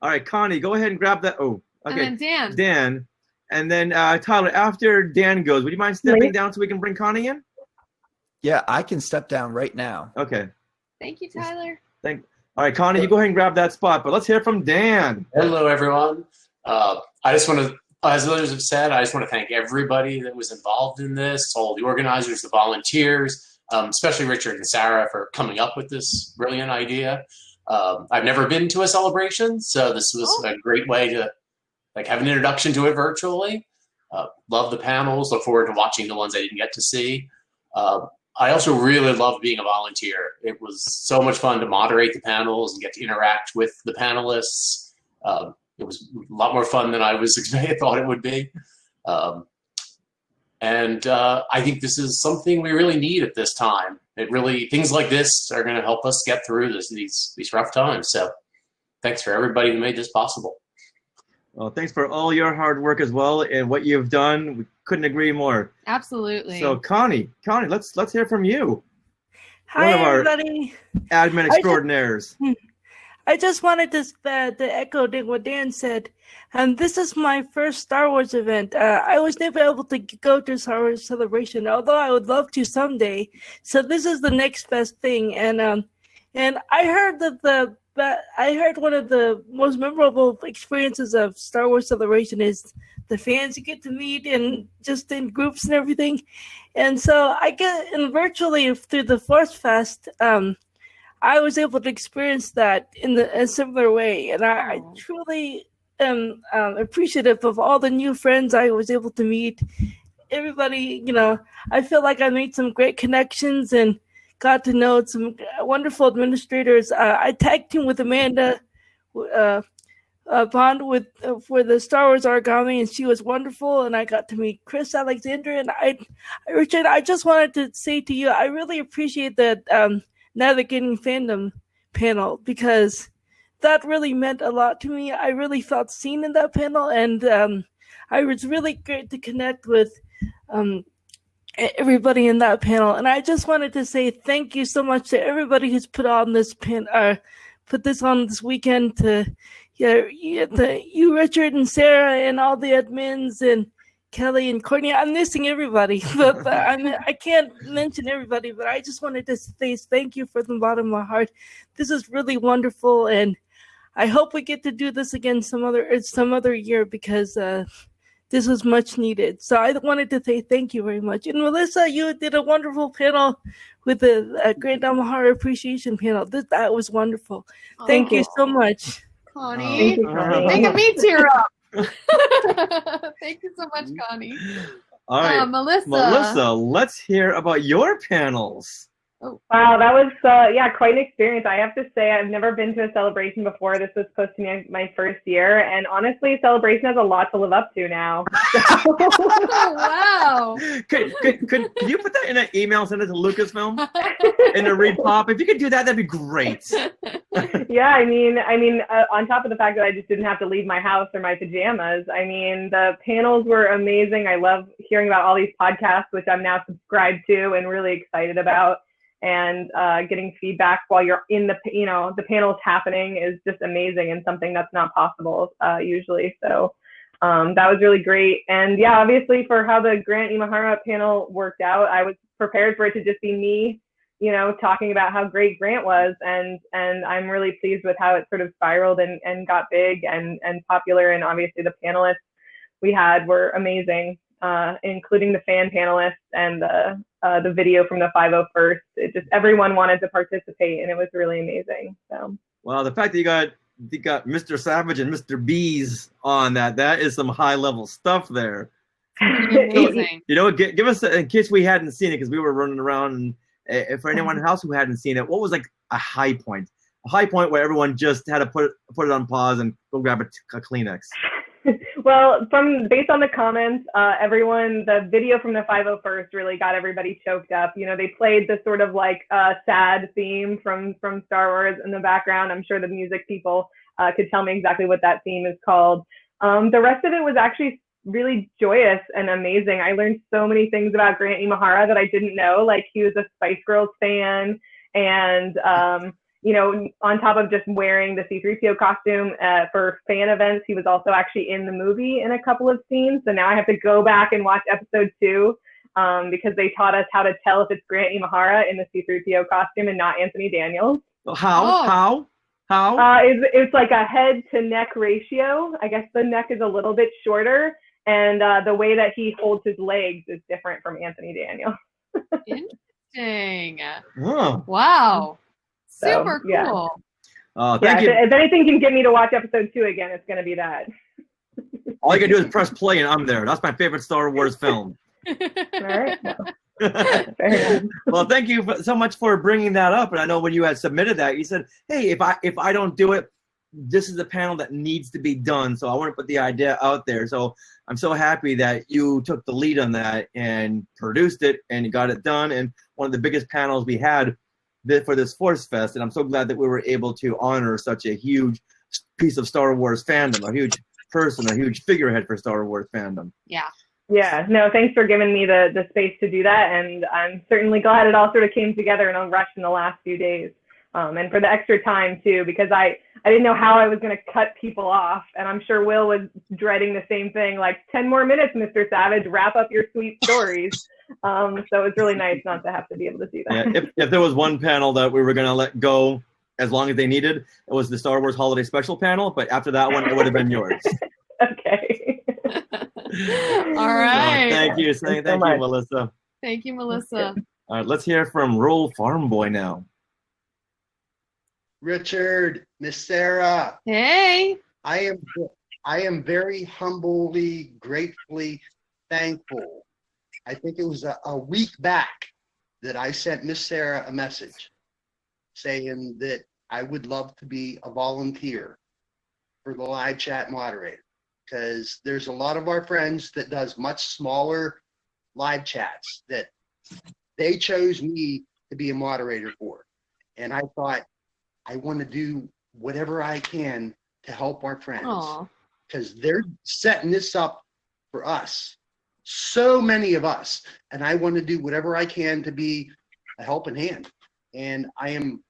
All right, Connie, go ahead and grab that. Oh, okay. And then Dan, and then Tyler. After Dan goes, would you mind stepping down so we can bring Connie in? Yeah, I can step down right now. Okay. Thank you, Tyler. All right, Connie, you go ahead and grab that spot, but let's hear from Dan. Hello, everyone. I just want to. As others have said, I just want to thank everybody that was involved in this, all the organizers, the volunteers, especially Richard and Sarah for coming up with this brilliant idea. I've never been to a celebration, so this was a great way to have an introduction to it virtually. Love the panels, look forward to watching the ones I didn't get to see. I also really loved being a volunteer. It was so much fun to moderate the panels and get to interact with the panelists. It was a lot more fun than I thought it would be. And I think this is something we really need at this time. Things like this are going to help us get through these rough times. So thanks for everybody who made this possible. Well, thanks for all your hard work as well and what you've done. We couldn't agree more. Absolutely. So Connie, let's hear from you. Hi, one of everybody. Our admin extraordinaires. I just wanted to echo what Dan said. This is my first Star Wars event. I was never able to go to Star Wars Celebration, although I would love to someday. So this is the next best thing. And I heard that one of the most memorable experiences of Star Wars Celebration is the fans you get to meet and just in groups and everything. And so virtually through the ForceFest, I was able to experience that in a similar way, and I truly am appreciative of all the new friends I was able to meet. Everybody, I feel like I made some great connections and got to know some wonderful administrators. I tag teamed with Amanda Bond for the Star Wars origami, and she was wonderful. And I got to meet Chris Alexander. And Richard, I just wanted to say to you, I really appreciate that Navigating Fandom panel, because that really meant a lot to me. I really felt seen in that panel, and I was really great to connect with everybody in that panel. And I just wanted to say thank you so much to everybody who's put this on this weekend. To you, Richard and Sarah, and all the admins, and Kelly and Courtney. I'm missing everybody, but I can't mention everybody. But I just wanted to say thank you from the bottom of my heart. This is really wonderful, and I hope we get to do this again some other year, because this was much needed. So I wanted to say thank you very much. And Melissa, you did a wonderful panel with the Grand Amahara Appreciation panel. That was wonderful. Thank you so much. Connie. Thank you, Connie. Making me tear up. Thank you so much, Connie. All right, Melissa, let's hear about your panels. Oh. Wow, that was quite an experience. I have to say, I've never been to a celebration before. This was supposed to be my first year, and honestly, celebration has a lot to live up to now. Oh, wow! Could you put that in an email and send it to Lucasfilm in a read pop? If you could do that, that'd be great. Yeah, I mean, on top of the fact that I just didn't have to leave my house or my pajamas, I mean, the panels were amazing. I love hearing about all these podcasts, which I'm now subscribed to and really excited about. And getting feedback while you're in the panel's happening is just amazing, and something that's not possible usually. So that was really great. And yeah, obviously for how the Grant Imahara panel worked out, I was prepared for it to just be me, talking about how great Grant was. And I'm really pleased with how it sort of spiraled and got big and popular. And obviously the panelists we had were amazing, including the fan panelists and the video from the 501st. It just, everyone wanted to participate, and it was really amazing. So. Well, the fact that you got Mr. Savage and Mr. Bees on that is some high level stuff there. Amazing. Give us, in case we hadn't seen it, because we were running around, and for anyone else who hadn't seen it, what was like a high point? A high point where everyone just had to put it on pause and go grab a Kleenex. Well, based on the comments, the video from the 501st really got everybody choked up. They played the sort of like sad theme from Star Wars in the background. I'm sure the music people could tell me exactly what that theme is called. The rest of it was actually really joyous and amazing. I learned so many things about Grant Imahara that I didn't know. Like, he was a Spice Girls fan, and on top of just wearing the C-3PO costume for fan events, he was also actually in the movie in a couple of scenes. So now I have to go back and watch episode 2 because they taught us how to tell if it's Grant Imahara in the C-3PO costume and not Anthony Daniels. How? It's like a head to neck ratio. I guess the neck is a little bit shorter, and the way that he holds his legs is different from Anthony Daniels. Interesting. Oh. Wow. So, super cool. Yeah. Thank you. If anything can get me to watch episode 2 again, it's going to be that. All you can do is press play and I'm there. That's my favorite Star Wars film. All right. Well, thank you so much for bringing that up. And I know when you had submitted that, you said, hey, if I don't do it, this is a panel that needs to be done. So I want to put the idea out there. So I'm so happy that you took the lead on that and produced it and you got it done. And one of the biggest panels we had for this ForceFest, and I'm so glad that we were able to honor such a huge piece of Star Wars fandom, a huge person, a huge figurehead for Star Wars fandom. Yeah, no, thanks for giving me the space to do that, and I'm certainly glad it all sort of came together in a rush in the last few days. And for the extra time too, because I didn't know how I was going to cut people off, and I'm sure Will was dreading the same thing, like 10 more minutes, Mr. Savage, wrap up your sweet stories. So it's really nice not to have to be able to do that. Yeah, if there was one panel that we were going to let go as long as they needed, it was the Star Wars Holiday Special panel, but after that one, it would have been yours. Okay. All right. Thank you, Melissa. Thank you, Melissa. All right, let's hear from Rural Farm Boy now. Richard, Miss Sarah. Hey. I am very humbly, gratefully thankful. I think it was a week back that I sent Miss Sarah a message saying that I would love to be a volunteer for the live chat moderator, because there's a lot of our friends that does much smaller live chats that they chose me to be a moderator for. And I thought, I want to do whatever I can to help our friends, because they're setting this up for us, so many of us, and I want to do whatever I can to be a helping hand. And I am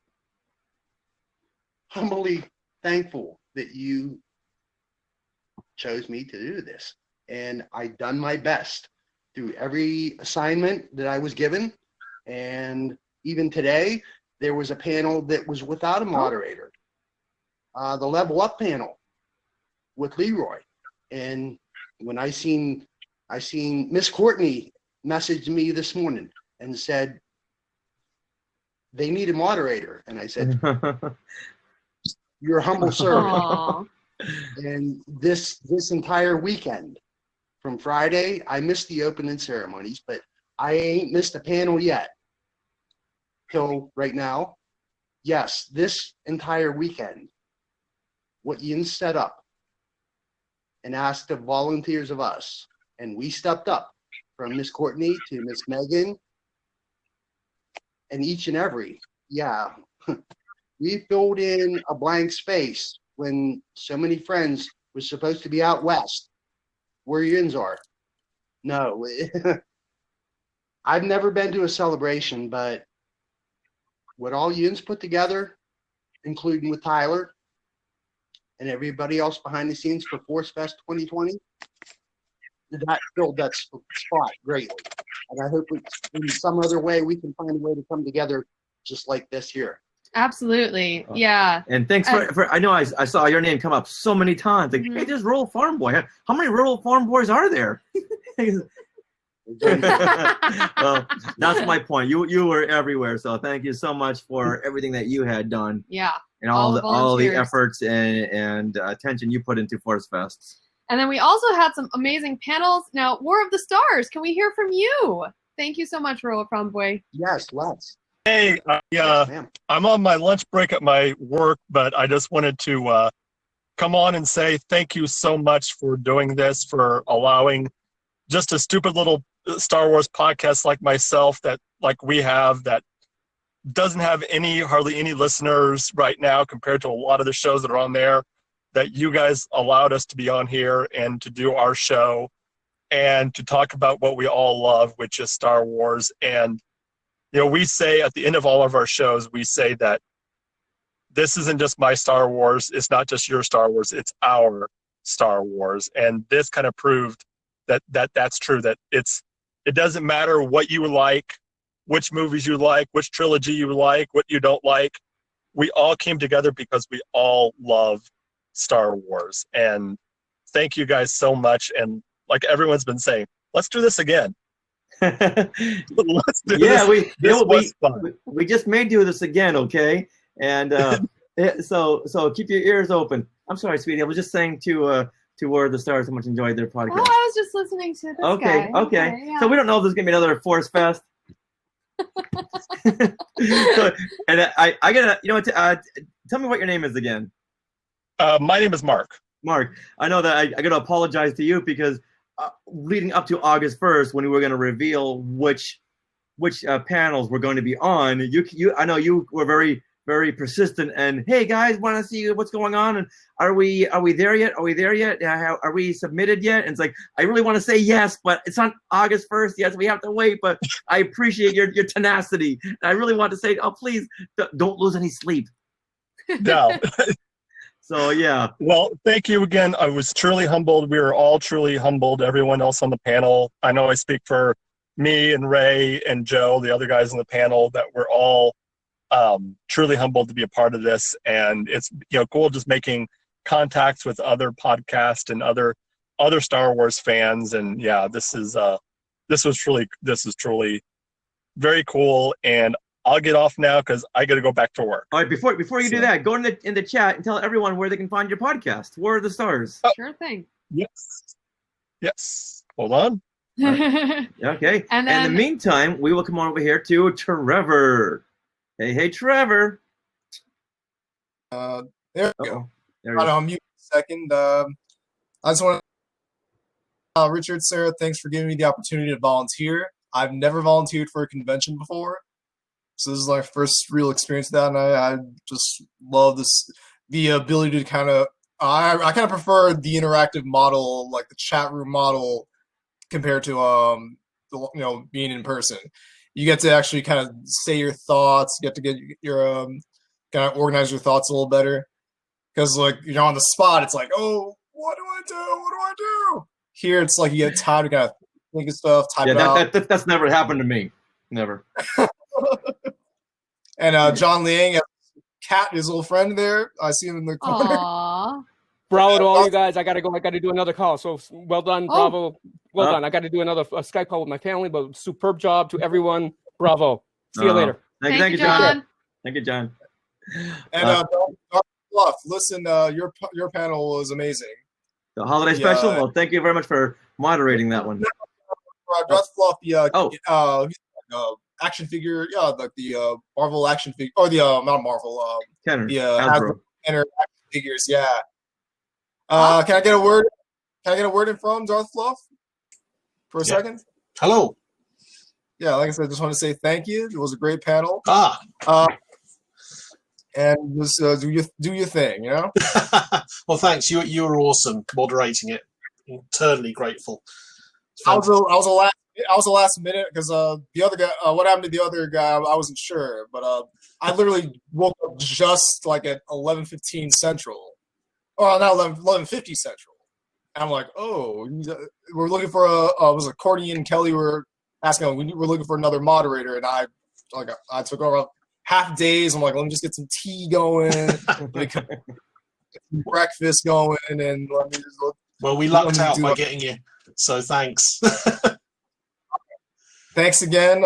humbly thankful that you chose me to do this. And I've done my best through every assignment that I was given. And even today, there was a panel that was without a moderator, the Level Up panel with Leroy. And when I seen Miss Courtney message me this morning and said, they need a moderator. And I said, you're a humble servant. And this entire weekend, from Friday, I missed the opening ceremonies, but I ain't missed a panel yet till right now. Yes, this entire weekend, what Ian set up and asked the volunteers of us, and we stepped up from Miss Courtney to Miss Megan, and each and every, we filled in a blank space when so many friends were supposed to be out west where yins are. No, I've never been to a celebration, but what all yins put together, including with Tyler and everybody else behind the scenes for ForceFest 2020, that filled that spot greatly. And I hope in some other way we can find a way to come together just like this here. Absolutely. Yeah. And thanks for I know I saw your name come up so many times. Like, hey, there's Rural Farm Boy. How many Rural Farm Boys are there? Well, that's my point. You were everywhere. So thank you so much for everything that you had done. Yeah. And all the efforts and attention you put into ForceFest. And then we also had some amazing panels. Now, War of the Stars, can we hear from you? Thank you so much, Rural Farm Boy. Yes, let's. Hey, I'm on my lunch break at my work, but I just wanted to come on and say thank you so much for doing this, for allowing just a stupid little Star Wars podcast like myself that we have that doesn't have hardly any listeners right now compared to a lot of the shows that are on there, that you guys allowed us to be on here and to do our show and to talk about what we all love, which is Star Wars. And we say at the end of all of our shows, we say that this isn't just my Star Wars. It's not just your Star Wars. It's our Star Wars. And this kind of proved that's true, that it doesn't matter what you like, which movies you like, which trilogy you like, what you don't like. We all came together because we all love Star Wars. And thank you guys so much. And like everyone's been saying, let's do this again. Let's do this. We just made do this again, okay? And so keep your ears open. I'm sorry, sweetie. I was just saying to War of the Stars how much enjoyed their podcast. Oh, I was just listening to this guy. Okay. Yeah. So we don't know if there's gonna be another ForceFest. And I gotta, tell me what your name is again. My name is Mark. Mark, I know that I got to apologize to you because leading up to August 1st, when we were going to reveal which panels we're going to be on, I know you were very, very persistent and, hey guys, want to see what's going on, and are we there yet? Are we there yet? Are we submitted yet? And it's like, I really want to say yes, but it's on August 1st. Yes, we have to wait, but I appreciate your tenacity. And I really want to say, oh, please don't lose any sleep. No. So, yeah. Well, thank you again. I was truly humbled. We were all truly humbled, everyone else on the panel. I know I speak for me and Ray and Joe, the other guys on the panel, that we're all truly humbled to be a part of this. And it's cool just making contacts with other podcasts and other Star Wars fans. And yeah, this is truly very cool. And I'll get off now because I got to go back to work. All right, before you do that, go in the chat and tell everyone where they can find your podcast. War of the Stars. Sure thing. Yes. Hold on. Okay. And in the then- meantime, we will come on over here to Trevor. Hey, Trevor. There we go. There we go. I'll mute a second. I just want to, Richard, Sarah, thanks for giving me the opportunity to volunteer. I've never volunteered for a convention before, so this is my first real experience with that, and I just love the ability to kind of. I kind of prefer the interactive model, like the chat room model, compared to being in person. You get to actually kind of say your thoughts. You get to get your kind of organize your thoughts a little better. Because like you're on the spot, it's like, oh, what do I do? What do I do? Here, it's like you get time to kind of think of stuff, type it out. That's never happened to me. Never. And John Liang has Cat, his little friend there. I see him in the corner. Aww. Bravo to all you guys. I gotta go. I gotta do another call. So well done, Oh. bravo. Well done. I gotta do another Skype call with my family, but superb job to everyone. Bravo. See you later. Thank you, John. Thank you, John. And Dark Fluff, listen, your panel was amazing. The holiday special. Well, thank you very much for moderating that one. Dark Fluff, action figure, like the Marvel action figure, or the not Marvel, Kenner, the Hasbro. Kenner action figures, yeah. Can I get a word? Can I get a word in from Darth Fluff for a second? Hello. Yeah, like I said, I just want to say thank you. It was a great panel. And just do your thing, you know. Well, thanks. You were awesome moderating it. Eternally grateful. I was a last minute because the other guy. What happened to the other guy? I wasn't sure, but I literally woke up just like at 11:15 Central. Oh, not 11:50 Central. And I'm like, oh, we're looking for was it Courtney and Kelly were asking, we're looking for another moderator, and I took over half days. I'm like, let me just get some tea going, get some breakfast going, and then let me just look. Well, we lucked out by getting you, so thanks. Thanks again.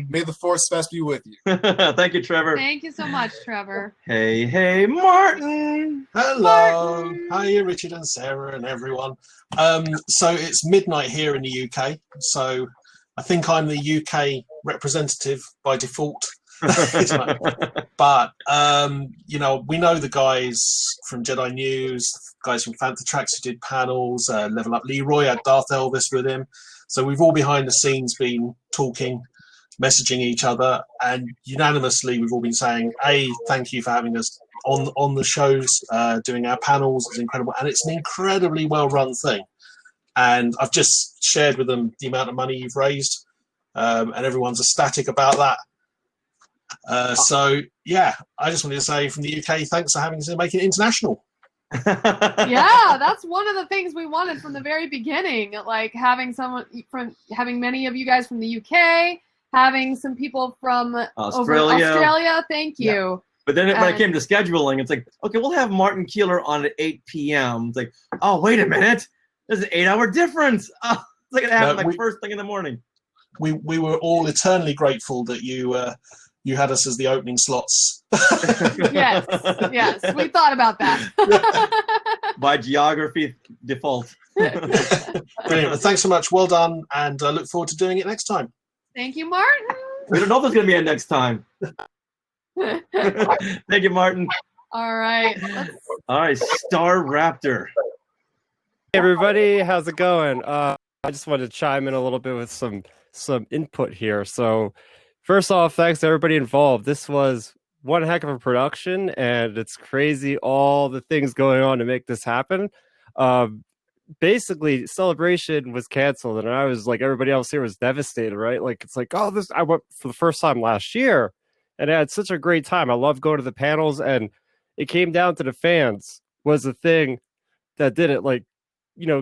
May the ForceFest be with you. Thank you, Trevor. Thank you so much, Trevor. Hey, Martin. Hello. Hi, Richard and Sarah and everyone. So it's midnight here in the UK. So I think I'm the UK representative by default. But we know the guys from Jedi News, guys from Fantha Tracks who did panels, Level Up Leroy had Darth Elvis with him. So we've all behind the scenes been talking, messaging each other, and unanimously we've all been saying, thank you for having us on the shows, doing our panels. It's incredible, and it's an incredibly well run thing. And I've just shared with them the amount of money you've raised, and everyone's ecstatic about that. So yeah, I just wanted to say from the UK, thanks for having us and making it international. Yeah, that's one of the things we wanted from the very beginning. Like having many of you guys from the UK, having some people from Australia. Thank you. Yeah. But then when it came to scheduling, it's like, okay, we'll have Martin Keeler on at 8 p.m. It's like, oh, wait a minute. There's an 8-hour difference. Oh, it's like it happened first thing in the morning. We were all eternally grateful that you had us as the opening slots. Yes, we thought about that. By geography default. Brilliant. Thanks so much. Well done, and I look forward to doing it next time. Thank you, Martin. We don't know if there's going to be a next time. Thank you, Martin. All right. All right, Star Raptor. Hey everybody, how's it going? I just wanted to chime in a little bit with some input here. So first off, thanks to everybody involved. This was one heck of a production, and it's crazy all the things going on to make this happen. Basically, Celebration was canceled, and I was like, everybody else here was devastated, right? Like, it's like, I went for the first time last year, and I had such a great time. I love going to the panels, and it came down to the fans was the thing that did it. Like,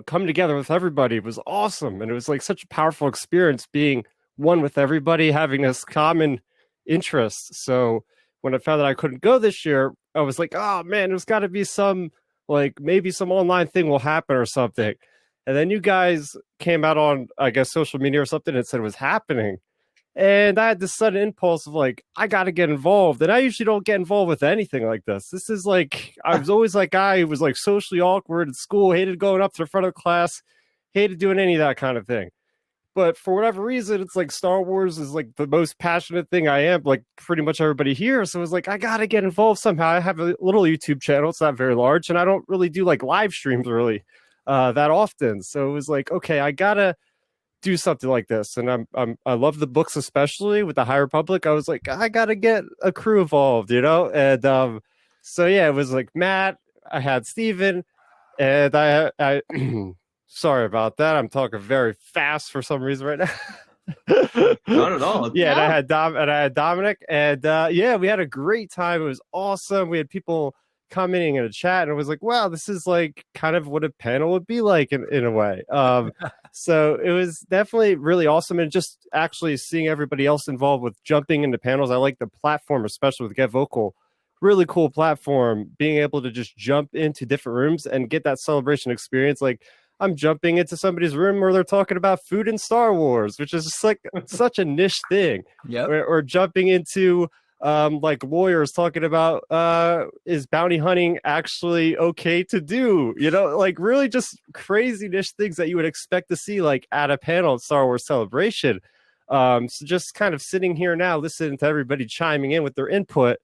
come together with everybody. It was awesome, and it was like such a powerful experience being one with everybody, having this common interest. So when I found that I couldn't go this year, I was like, oh man, there's got to be maybe some online thing will happen or something. And then you guys came out on, I guess, social media or something and said it was happening. And I had this sudden impulse of like, I got to get involved. And I usually don't get involved with anything like this. This is like, I was always that guy who was like socially awkward in school, hated going up to the front of class, hated doing any of that kind of thing. But for whatever reason, it's like Star Wars is like the most passionate thing I am, like pretty much everybody here. So it's like, I got to get involved somehow. I have a little YouTube channel. It's not very large. And I don't really do like live streams really that often. So it was like, okay, I got to do something like this. And I love the books, especially with the High Republic. I was like, I got to get a crew involved, And so, yeah, it was like Matt, I had Steven, and I sorry about that. I'm talking very fast for some reason right now. Not at all. Yeah, and I had Dominic, and yeah, we had a great time. It was awesome. We had people commenting in a chat, and it was like, wow, this is like kind of what a panel would be like in a way. So it was definitely really awesome, and just actually seeing everybody else involved with jumping into panels. I like the platform, especially with Get Vocal. Really cool platform, being able to just jump into different rooms and get that celebration experience. Like, I'm jumping into somebody's room where they're talking about food and Star Wars, which is just like such a niche thing. Yep. Or jumping into like lawyers talking about is bounty hunting actually okay to do? Like really just crazy niche things that you would expect to see like at a panel at Star Wars Celebration. So just kind of sitting here now, listening to everybody chiming in with their input,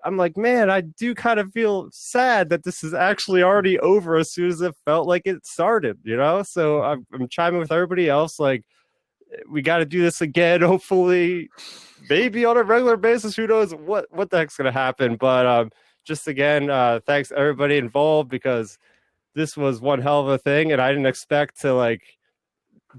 I'm like, man, I do kind of feel sad that this is actually already over as soon as it felt like it started, So I'm chiming with everybody else. Like, we got to do this again, hopefully, maybe on a regular basis. Who knows what the heck's going to happen? But just again, thanks to everybody involved, because this was one hell of a thing. And I didn't expect to like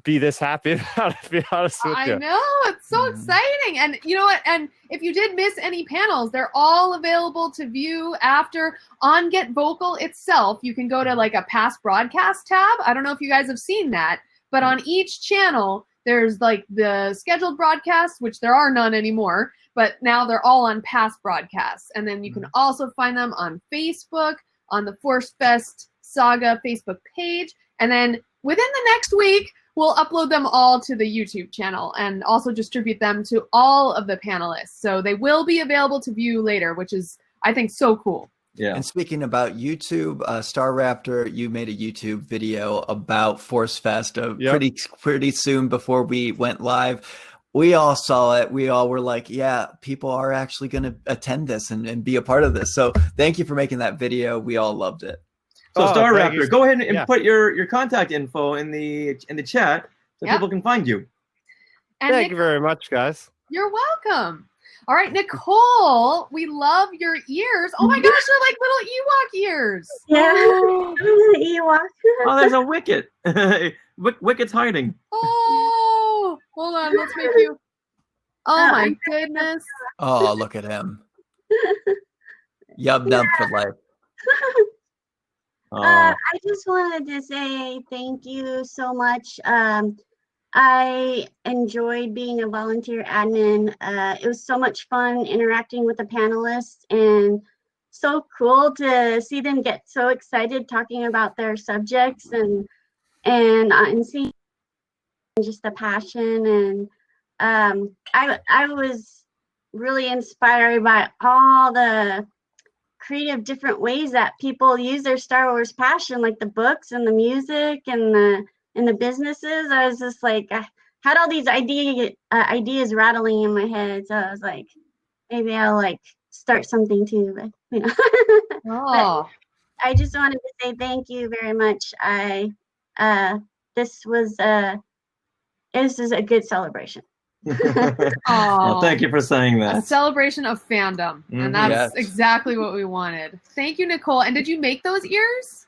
be this happy about it, to be honest with you. I know, it's so exciting. And you know what? And if you did miss any panels, they're all available to view after on Get Vocal itself. You can go to like a past broadcast tab. I don't know if you guys have seen that, but on each channel, there's like the scheduled broadcasts, which there are none anymore, but now they're all on past broadcasts. And then you can also find them on Facebook, on the ForceFest Saga Facebook page. And then within the next week, we'll upload them all to the YouTube channel and also distribute them to all of the panelists. So they will be available to view later, which is, I think, so cool. Yeah. And speaking about YouTube, Star Raptor, you made a YouTube video about ForceFest pretty soon before we went live. We all saw it. We all were like, yeah, people are actually going to attend this and be a part of this. So thank you for making that video. We all loved it. So Star Raptor, go ahead and put your contact info in the chat so people can find you. And Thank you very much, guys. You're welcome. All right, Nicole, we love your ears. Oh my gosh, they're like little Ewok ears. Yeah, Ewok. Oh, there's a Wicket. Wicket's hiding. Oh, hold on, let's make you. Oh my goodness. Oh, look at him. Yub nub for life. I just wanted to say thank you so much. I enjoyed being a volunteer admin. It was so much fun interacting with the panelists, and so cool to see them get so excited talking about their subjects and see just the passion. And I was really inspired by all the creative different ways that people use their Star Wars passion, like the books and the music and the businesses. I was just like, I had all these ideas rattling in my head. So I was like, maybe I'll like start something too. But, but I just wanted to say thank you very much. This was a good celebration. Well, thank you for saying that. A celebration of fandom. And that's exactly what we wanted. Thank you, Nicole. And did you make those ears?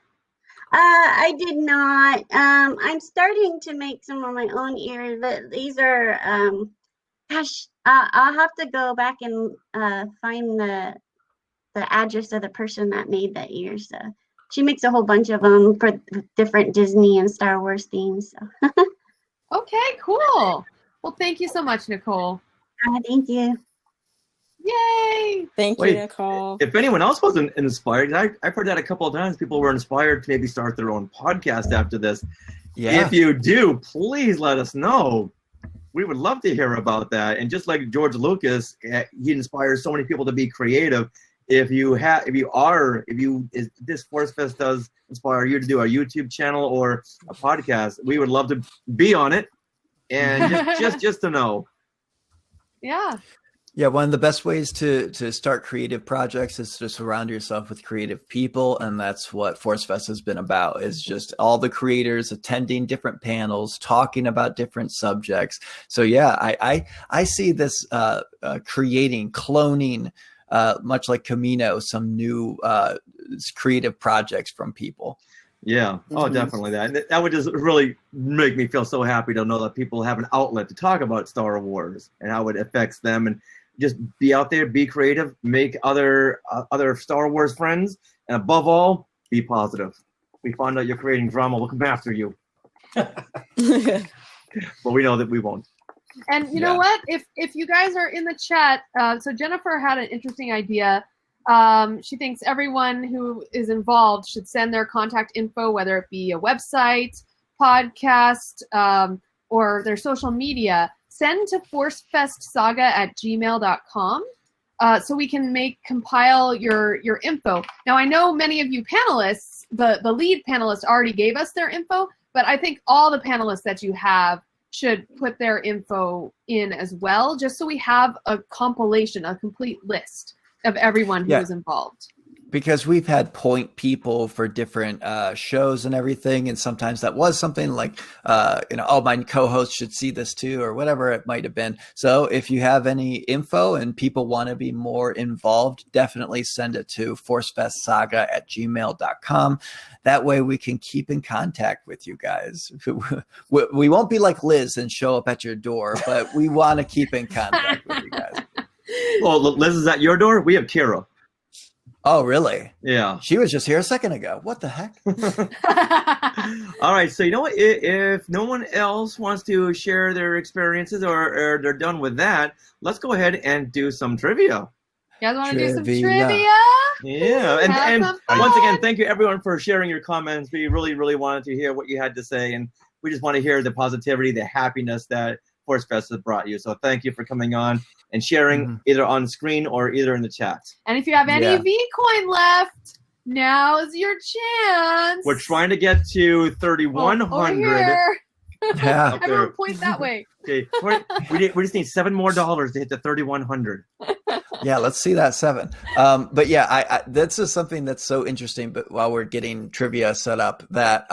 I did not. I'm starting to make some of my own ears, but these are, I'll have to go back and find the address of the person that made the ears. So she makes a whole bunch of them for different Disney and Star Wars themes. So. Okay, cool. Well, thank you so much, Nicole. Thank you. Yay! Thank you, Nicole. If anyone else wasn't inspired, I've heard that a couple of times. People were inspired to maybe start their own podcast after this. Yeah. If you do, please let us know. We would love to hear about that. And just like George Lucas, he inspires so many people to be creative. If this ForceFest does inspire you to do a YouTube channel or a podcast, we would love to be on it and just to know. Yeah. Yeah, one of the best ways to start creative projects is to surround yourself with creative people, and that's what ForceFest has been about, is just all the creators attending different panels, talking about different subjects. So yeah, I see this creating, cloning, much like Camino, some new creative projects from people. Yeah. Oh, definitely that would just really make me feel so happy to know that people have an outlet to talk about Star Wars and how it affects them, and just be out there, be creative, make other Star Wars friends, and above all, be positive. We find out you're creating drama, we'll come after you. But we know that we won't. And you know what? If you guys are in the chat, so Jennifer had an interesting idea. She thinks everyone who is involved should send their contact info, whether it be a website, podcast, or their social media. Send to forcefestsaga@gmail.com so we can compile your info. Now, I know many of you panelists, the lead panelists already gave us their info, but I think all the panelists that you have should put their info in as well, just so we have a compilation, a complete list of everyone who was involved. Because we've had point people for different shows and everything, and sometimes that was something like, oh, my co-host should see this too, or whatever it might have been. So if you have any info and people want to be more involved, definitely send it to forcefestsaga@gmail.com. That way we can keep in contact with you guys. We won't be like Liz and show up at your door, but we want to keep in contact with you guys. Well, Liz is at your door. We have Kira. Oh, really? Yeah. She was just here a second ago. What the heck? All right. So, you know what? If no one else wants to share their experiences or they're done with that, let's go ahead and do some trivia. You guys want to do some trivia? Yeah. And once again, thank you, everyone, for sharing your comments. We really, really wanted to hear what you had to say. And we just want to hear the positivity, the happiness that ForceFest has brought you. So thank you for coming on and sharing either on screen or either in the chat. And if you have any V-Coin left, now's your chance. We're trying to get to 3,100. Yeah. Everyone point that way. Okay. We just need $7 more to hit the 3,100. Yeah, let's see that 7. But yeah, I this is something that's so interesting. But while we're getting trivia set up, that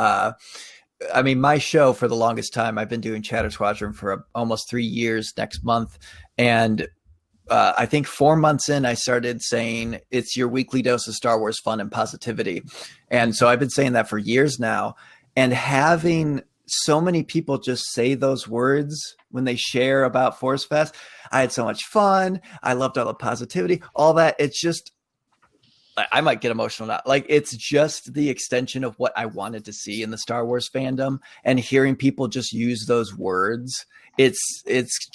I mean, my show for the longest time, I've been doing Chatter Squadron for almost 3 years next month. And I think 4 months in, I started saying it's your weekly dose of Star Wars fun and positivity. And so I've been saying that for years now. And having so many people just say those words when they share about ForceFest, I had so much fun. I loved all the positivity, all that. It's just, I might get emotional now. Like, it's just the extension of what I wanted to see in the Star Wars fandom, and hearing people just use those words. It's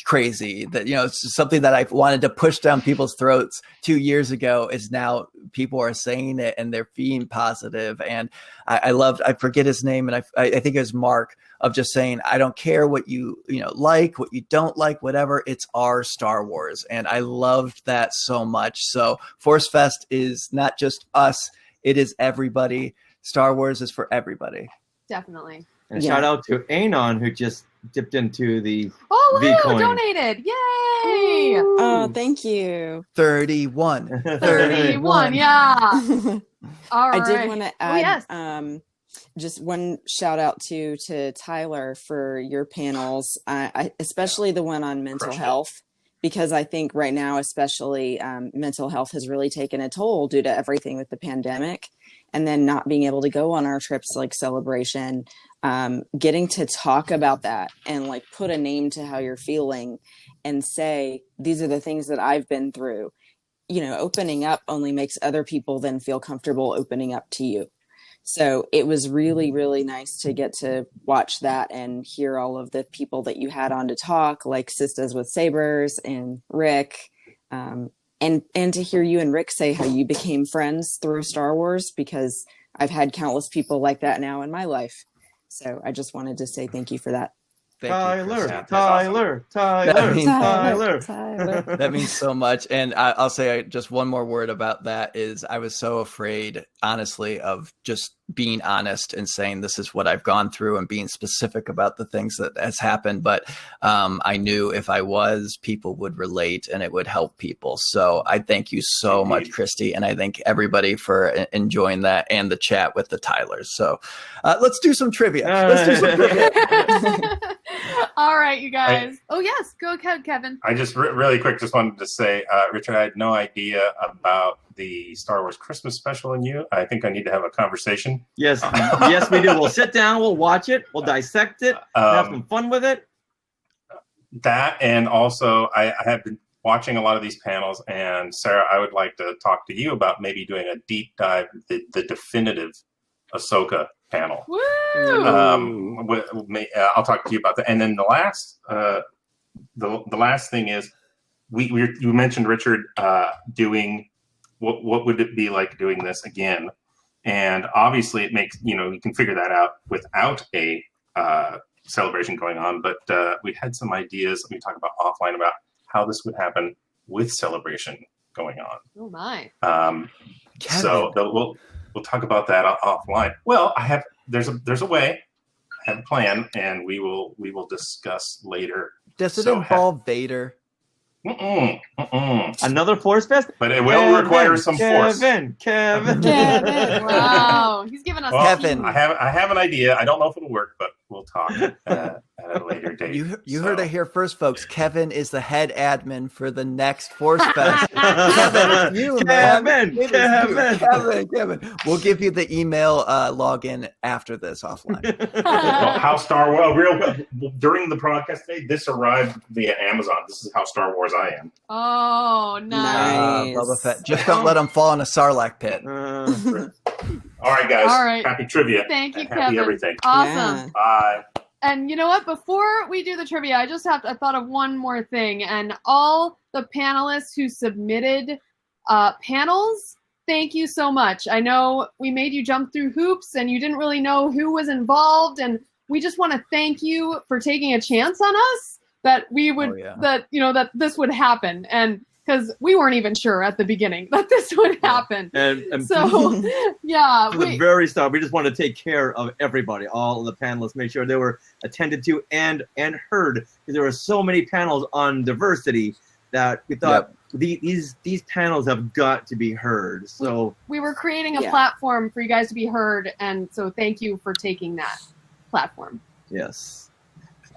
crazy that, it's something that I wanted to push down people's throats 2 years ago is now people are saying it and they're being positive. And I forget his name. And I think it was Mark, of just saying, I don't care what you like, what you don't like, whatever, it's our Star Wars. And I loved that so much. So ForceFest is not just us, it is everybody. Star Wars is for everybody. Definitely. And shout out to Anon, who just dipped into the V-Coin. Donated. Yay! Ooh. Oh, thank you. 31. 31, yeah. All right. I did want to add just one shout out to Tyler for your panels, especially the one on mental health, because I think right now, especially mental health has really taken a toll due to everything with the pandemic, and then not being able to go on our trips like Celebration. Getting to talk about that and like put a name to how you're feeling and say, these are the things that I've been through. Opening up only makes other people then feel comfortable opening up to you. So it was really, really nice to get to watch that and hear all of the people that you had on to talk, like Sisters with Sabers and Rick, and to hear you and Rick say how you became friends through Star Wars, because I've had countless people like that now in my life. So I just wanted to say thank you for that. Tyler. That means so much. And I'll say just one more word about that is I was so afraid, honestly, of just being honest and saying this is what I've gone through and being specific about the things that has happened. But I knew if I was, people would relate and it would help people. So I thank you so much, Christy. And I thank everybody for enjoying that and the chat with the Tylers. So let's do some trivia. All right, you guys. Oh, yes. Go ahead, Kevin. I just really quick just wanted to say, Richard, I had no idea about the Star Wars Christmas special in you. I think I need to have a conversation. Yes, yes, we do. We'll sit down, we'll watch it, we'll dissect it, have some fun with it. That, and also I have been watching a lot of these panels, and Sarah, I would like to talk to you about maybe doing a deep dive, the definitive Ahsoka panel. Woo! I'll talk to you about that. And then the last thing is, you mentioned, Richard, doing what would it be like doing this again? And obviously it makes, you can figure that out without a celebration going on. But we had some ideas we talked about offline about how this would happen with celebration going on. Oh my. So we'll talk about that offline. Well, there's a way, I have a plan, and we will discuss later. Does it involve Vader? Another Force Fest? But it will require some force. Kevin. Wow. He's giving us Kevin. I have an idea. I don't know if it'll work, but we'll talk at a later date. You heard it here first, folks. Kevin is the head admin for the next Force Fest. Kevin, it's you, man. Kevin. We'll give you the email login after this offline. How Star Wars, during the broadcast today, this arrived via Amazon. This is how Star Wars I am. Oh, nice. Boba Fett. Just don't let him fall in a Sarlacc pit. All right, guys. All right. Happy trivia. Thank you, and happy Kevin. everything. Awesome. Bye. And you know what? Before we do the trivia, I thought of one more thing. And all the panelists who submitted panels, thank you so much. I know we made you jump through hoops and you didn't really know who was involved. And we just want to thank you for taking a chance on us that we would, that this would happen. And because we weren't even sure at the beginning that this would happen. And so, yeah. From the very start, we just want to take care of everybody, all of the panelists, make sure they were attended to and heard. Because there were so many panels on diversity that we thought these panels have got to be heard. So we were creating a platform for you guys to be heard. And so thank you for taking that platform. Yes.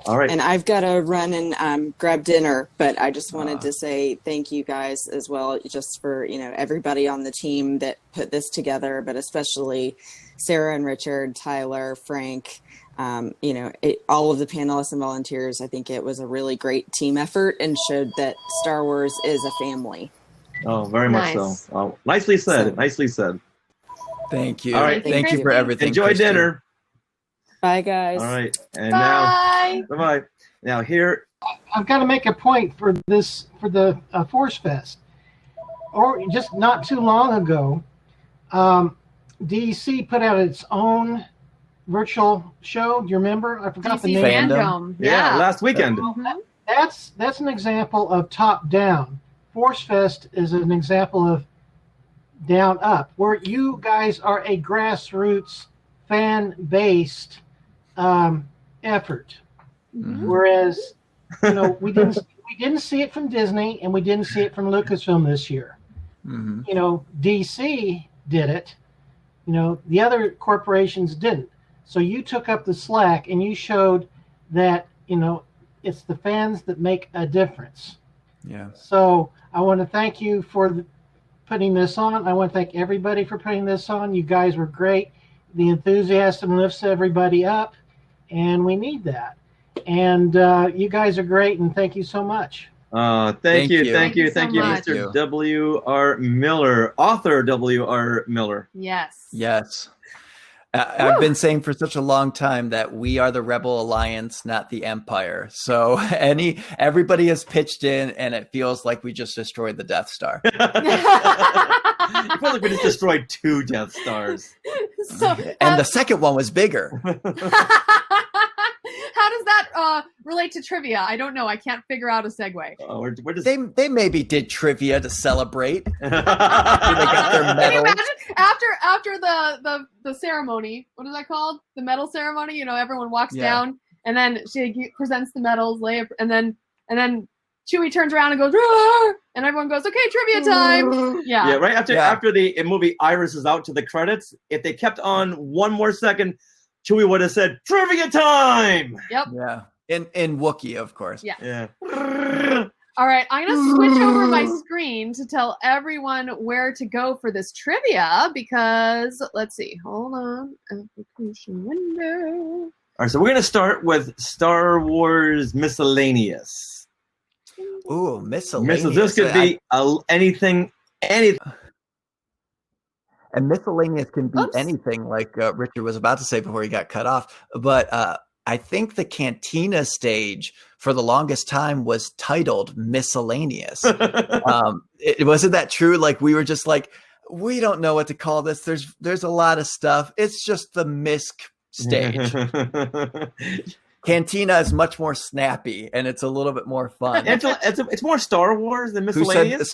All right. And I've got to run and grab dinner, but I just wanted to say thank you guys as well, just for, everybody on the team that put this together, but especially Sarah and Richard, Tyler, Frank, all of the panelists and volunteers. I think it was a really great team effort and showed that Star Wars is a family. Oh, very much so. Oh, nicely said. Nicely said. Thank you. All right. Thank you for everything. Enjoy dinner. Bye, guys. All right. And bye. Now, bye-bye. Now here. I've got to make a point for the Force Fest. Or just not too long ago, DC put out its own virtual show. Do you remember? I forgot the name. Fandom. Yeah, last weekend. That's an example of top down. Force Fest is an example of down up, where you guys are a grassroots fan based effort, whereas we didn't see it from Disney and we didn't see it from Lucasfilm this year. DC did it. The other corporations didn't. So you took up the slack and you showed that it's the fans that make a difference. Yeah. So I want to thank you for putting this on. I want to thank everybody for putting this on. You guys were great. The enthusiasm lifts everybody up, and we need that. And you guys are great, and thank you so much. Thank you, Mr. W.R. Miller, author W.R. Miller. Yes. I've been saying for such a long time that we are the Rebel Alliance, not the Empire. So everybody has pitched in, and it feels like we just destroyed the Death Star. I feel like we just destroyed 2 Death Stars. And the second one was bigger. How does that relate to trivia? I don't know. I can't figure out a segue. They maybe did trivia to celebrate. They got their medals. Can you imagine after the ceremony, what is that called? The medal ceremony. You know, everyone walks down, and then she presents the medals, and then Chewie turns around and goes, "Roar!" And everyone goes, "Okay, trivia time." Yeah. Right after the movie Iris is out to the credits, if they kept on one more second, Chewie would have said, "Trivia time." Yep. Yeah. In Wookiee, of course. Yeah. All right, I'm gonna switch over my screen to tell everyone where to go for this trivia because let's see. Hold on. Application window. All right, so we're gonna start with Star Wars miscellaneous. Ooh, miscellaneous. This could be anything. And miscellaneous can be anything, like Richard was about to say before he got cut off. But I think the Cantina stage for the longest time was titled miscellaneous. Wasn't that true? Like we were just like, we don't know what to call this. There's a lot of stuff. It's just the misc stage. Cantina is much more snappy and it's a little bit more fun. It's more Star Wars than miscellaneous.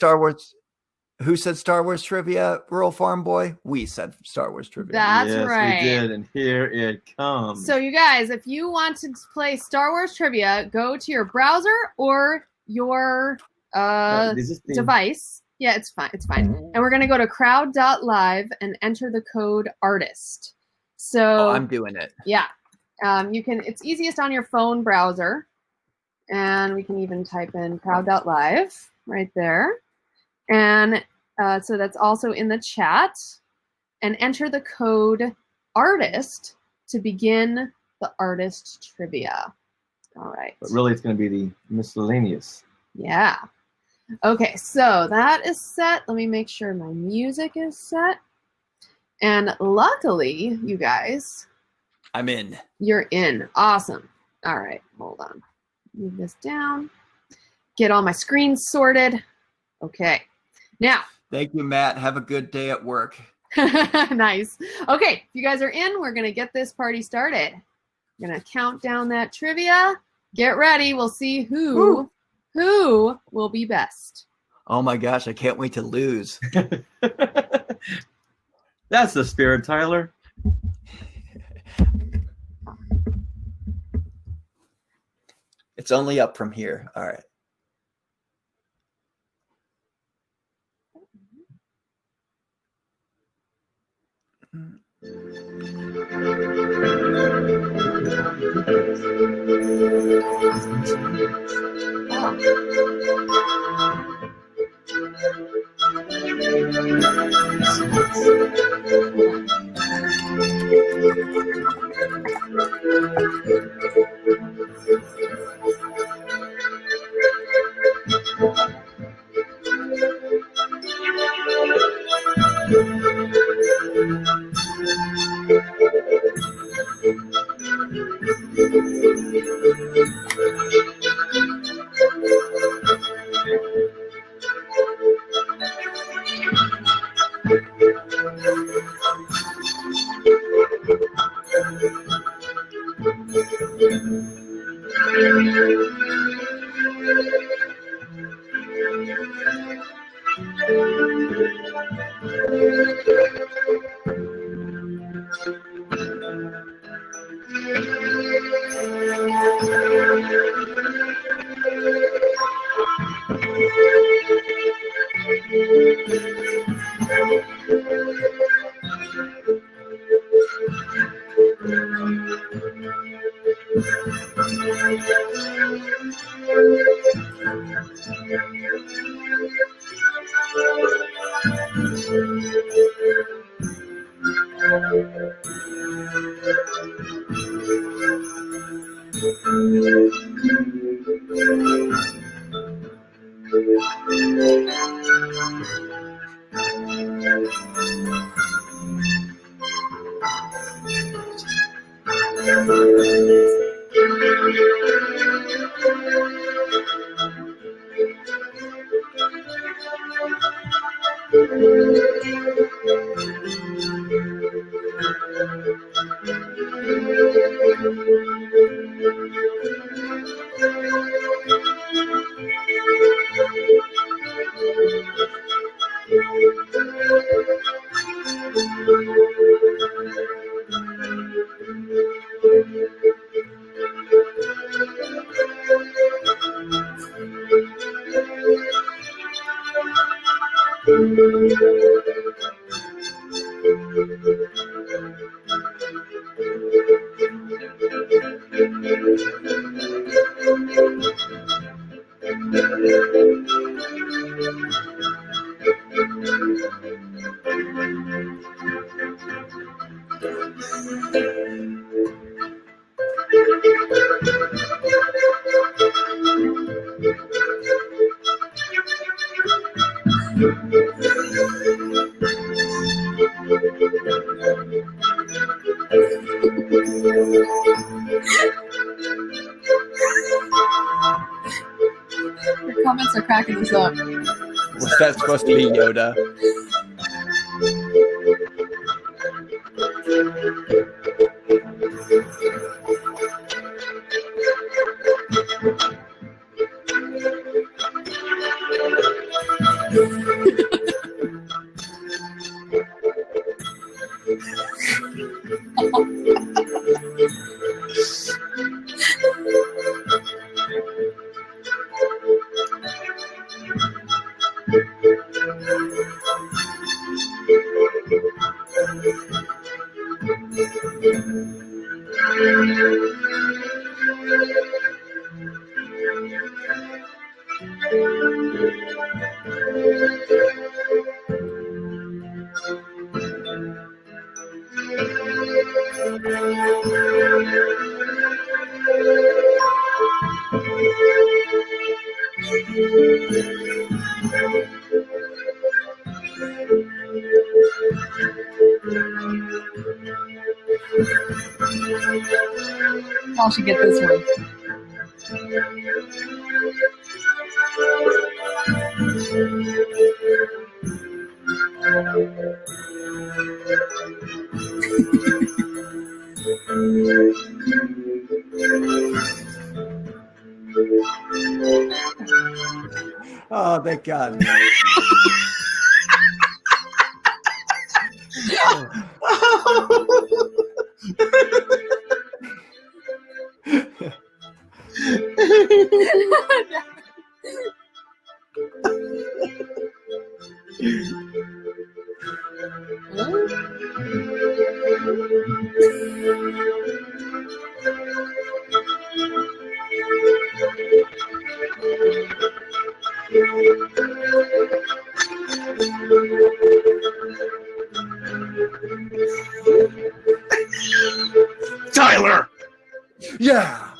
Who said Star Wars trivia, Rural Farm Boy? We said Star Wars trivia. That's right. We did, and here it comes. So you guys, if you want to play Star Wars trivia, go to your browser or your device. Yeah, it's fine. It's fine. And we're going to go to crowd.live and enter the code artist. So I'm doing it. Yeah. It's easiest on your phone browser. And we can even type in crowd.live right there. And so that's also in the chat. And enter the code artist to begin the artist trivia. All right. But really, it's going to be the miscellaneous. Yeah. Okay, so that is set. Let me make sure my music is set. And luckily, you guys, I'm in. You're in. Awesome. All right, hold on. Move this down. Get all my screens sorted. Okay. Now. Thank you, Matt. Have a good day at work. Nice. Okay, if you guys are in, we're going to get this party started. I'm going to count down that trivia. Get ready. We'll see who will be best. Oh my gosh, I can't wait to lose. That's the spirit, Tyler. It's only up from here. All right. Your comments are cracking us up. Was that supposed to be Yoda? Y'all should get this one. Oh, thank God. Tyler! Yeah!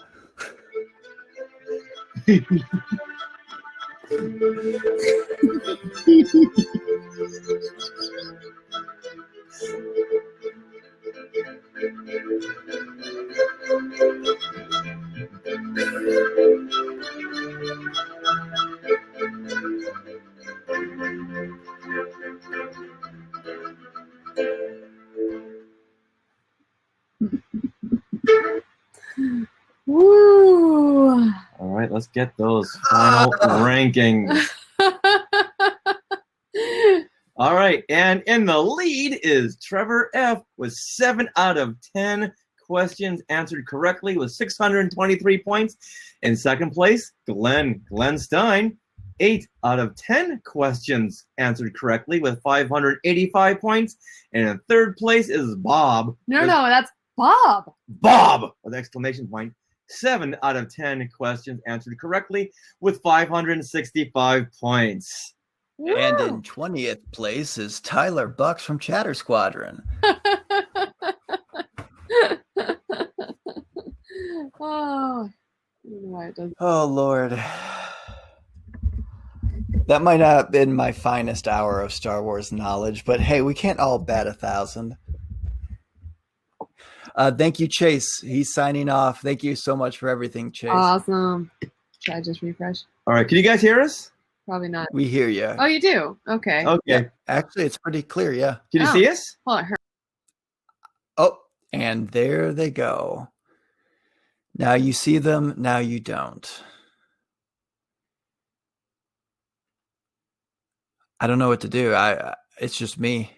Woo! All right, let's get those final rankings. All right, and in the lead is Trevor F. with 7 out of 10 questions answered correctly with 623 points. In second place, Glenn Stein, 8 out of 10 questions answered correctly with 585 points. And in third place is Bob. No, that's Bob. Bob with exclamation point. 7 out of 10 questions answered correctly with 565 points. And in 20th place is Tyler Bucks from Chatter Squadron. Oh, I don't know why it does. Oh, Lord. That might not have been my finest hour of Star Wars knowledge, but hey, we can't all bat 1,000. Thank you, Chase. He's signing off. Thank you so much for everything, Chase. Awesome. Should I just refresh? All right, can you guys hear us? Probably not. We hear you. Oh, you do? Okay. Okay. Yeah, actually, it's pretty clear, yeah. Can you see us? Hold on. Oh, and there they go. Now you see them, now you don't. I don't know what to do. It's just me.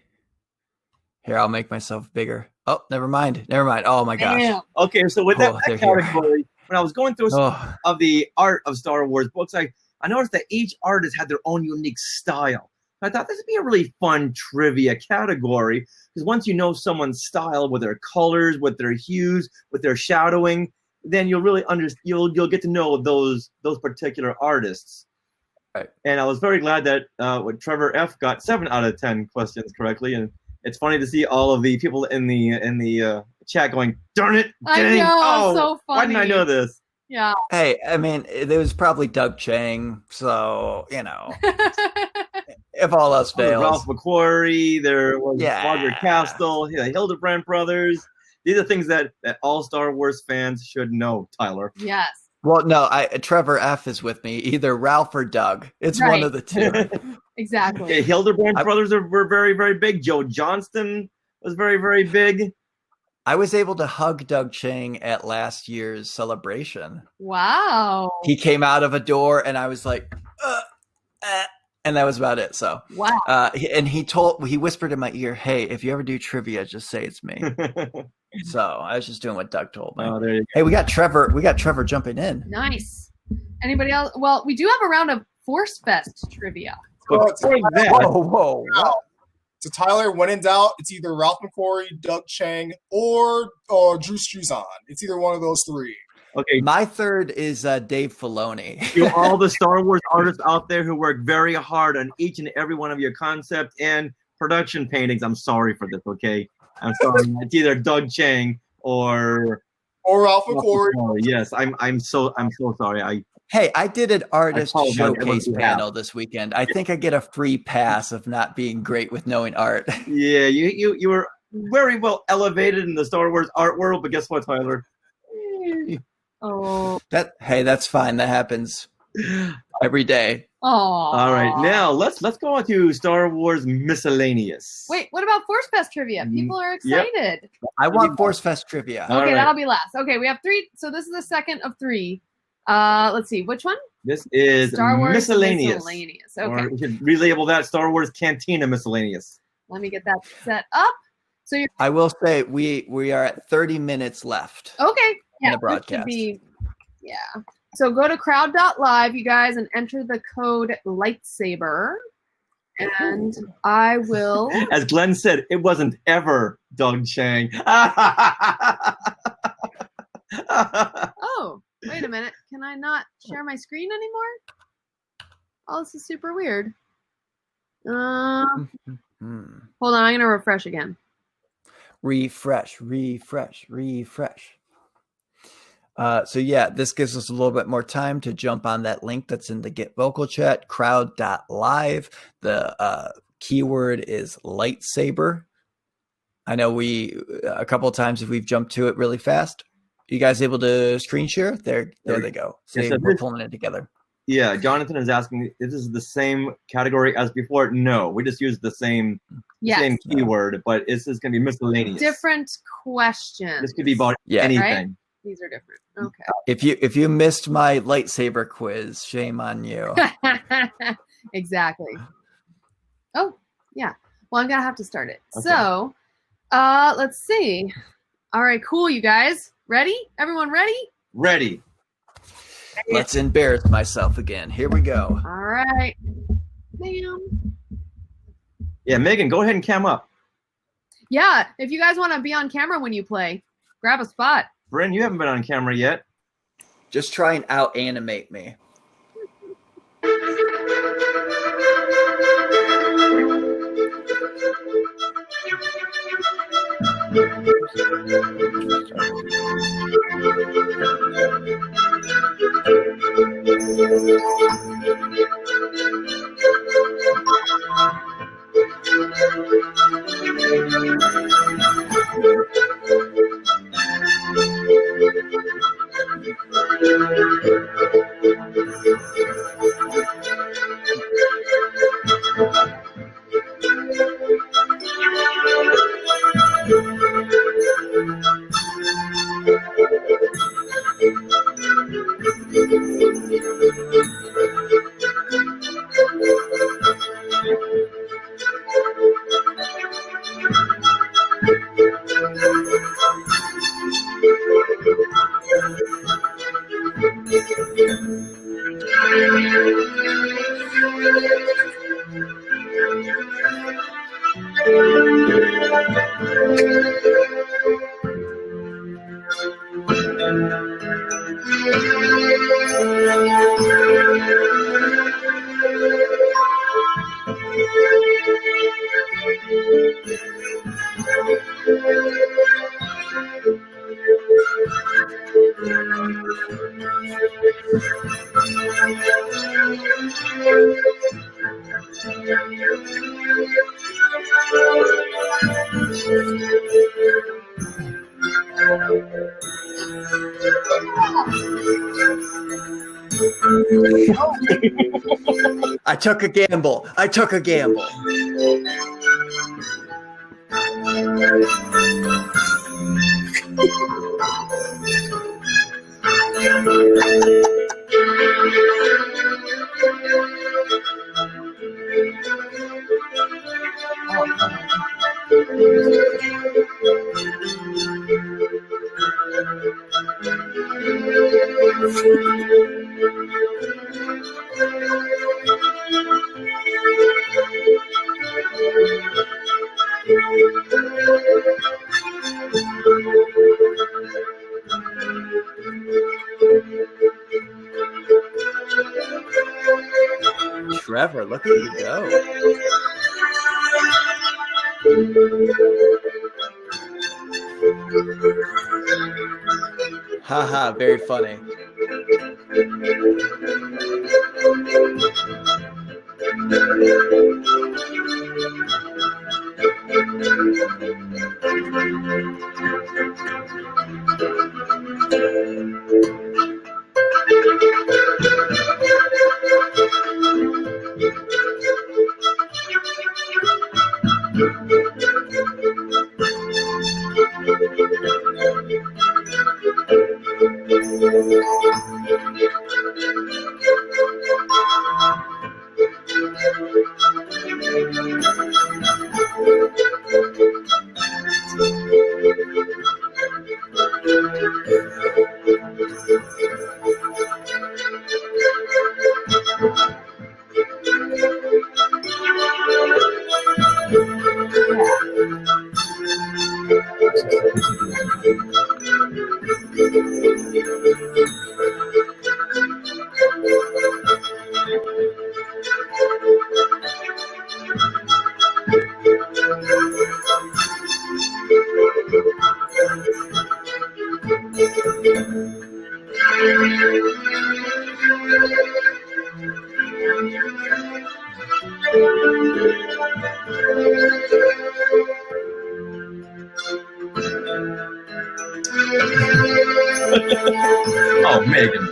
Here, I'll make myself bigger. Oh, never mind. Oh my gosh. Damn. Okay, so with that they're here. category, when I was going through some of the art of Star Wars books, I noticed that each artist had their own unique style. I thought this would be a really fun trivia category because once you know someone's style with their colors, with their hues, with their shadowing, then you'll really you'll get to know those particular artists. Right. And I was very glad that when Trevor F got 7 out of 10 questions correctly, and it's funny to see all of the people in the chat going, "Darn it! I Dang, know, oh, so why didn't I funny. know this?" Yeah. Hey, I mean, there was probably Doug Chang, so if all else fails, Ralph McQuarrie, there was Yeah. Roger Castle, Hildebrandt brothers. These are things that all Star Wars fans should know, Tyler. Yes. Well, no, Trevor F is with me. Either Ralph or Doug. It's one Right. of the two. Exactly. Yeah, Hildebrandt brothers were very, very big. Joe Johnston was very, very big. I was able to hug Doug Chang at last year's celebration. Wow. He came out of a door, and I was like, and that was about it. So, wow. He whispered in my ear, "Hey, if you ever do trivia, just say it's me." So I was just doing what Doug told me. Oh, there you go. Hey, we got Trevor jumping in. Nice. Anybody else? Well, we do have a round of ForceFest trivia. Whoa. So Tyler, when in doubt, it's either Ralph McQuarrie, Doug Chang, or Drew Struzan. It's either one of those three. Okay. My third is Dave Filoni. To all the Star Wars artists out there who work very hard on each and every one of your concept and production paintings, I'm sorry for this, okay? I'm sorry. It's either Doug Chang or Ralph McQuarrie. Yes, I'm so sorry. Hey, I did an artist I apologize, showcase everyone. panel this weekend. I think I get a free pass of not being great with knowing art. Yeah, you were very well elevated in the Star Wars art world, but guess what, Tyler? Oh. That's fine. That happens every day. Oh. All right, now let's go on to Star Wars miscellaneous. Wait, what about ForceFest trivia? People are excited. I want ForceFest trivia. Okay, that'll be last. Okay, we have 3. So this is the second of 3. Let's see, which one? This is Star Wars miscellaneous. Miscellaneous. Or Okay. we should relabel that Star Wars Cantina miscellaneous. Let me get that set up. So you're I will say we are at 30 minutes left. okay. Yeah, the this should broadcast. be, yeah. So go to crowd.live, you guys, and enter the code lightsaber. And I will. As Glenn said, it wasn't ever Doug Chang. Oh, wait a minute. Can I not share my screen anymore? Oh, this is super weird. Hold on, I'm going to refresh again. Refresh. So yeah, this gives us a little bit more time to jump on that link that's in the Get Vocal chat, crowd.live. The keyword is lightsaber. I know a couple of times if we've jumped to it really fast. You guys able to screen share? There they go. See, Yes, so we're pulling it together. Yeah, Jonathan is asking, is this the same category as before? No, we just used the same Yes. keyword, but this is going to be miscellaneous. Different questions. This could be about Yeah. anything. Right? These are different. Okay. If you missed my lightsaber quiz, shame on you. Exactly. Oh, yeah. Well, I'm going to have to start it. Okay. So, let's see. All right, cool, you guys. Ready? Everyone ready? Ready. Let's embarrass myself again. Here we go. All right. Bam. Yeah, Megan, go ahead and cam up. Yeah, if you guys want to be on camera when you play, grab a spot. Bryn, you haven't been on camera yet. Just try and out animate me. I took a gamble. I took a gamble. Trevor, look at you go. Haha, very funny. Oh, Megan.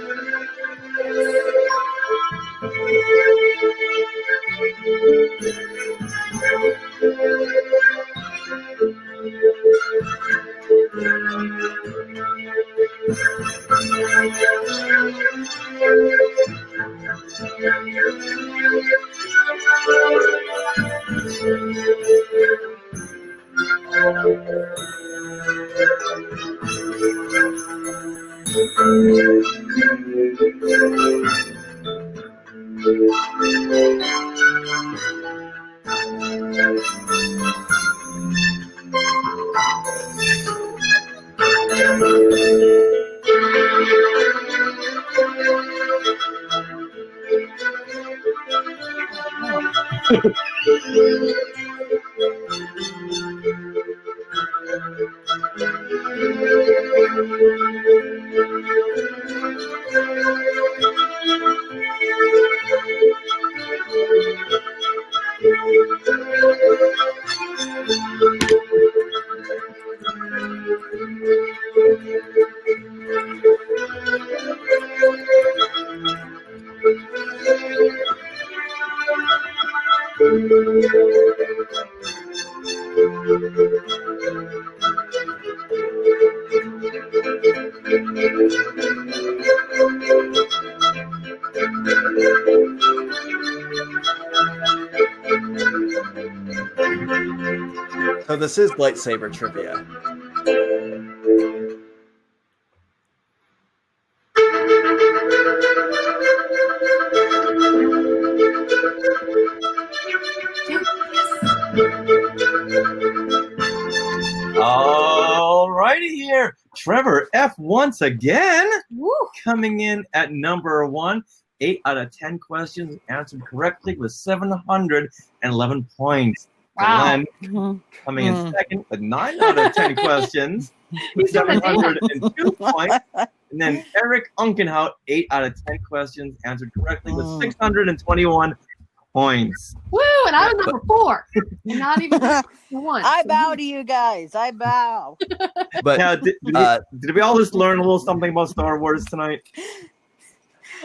So this is lightsaber trivia. All righty here. Trevor F once again. Woo. Coming in at number 1. 8 out of 10 questions answered correctly with 711 points. Wow. Glenn coming in second with 9 out of 10 questions with 702 points. And then Eric Unkenhout, 8 out of 10 questions answered correctly with 621 points. Woo! And I was number 4. And not even one. I bow to you guys. I bow. But Now, did we all just learn a little something about Star Wars tonight?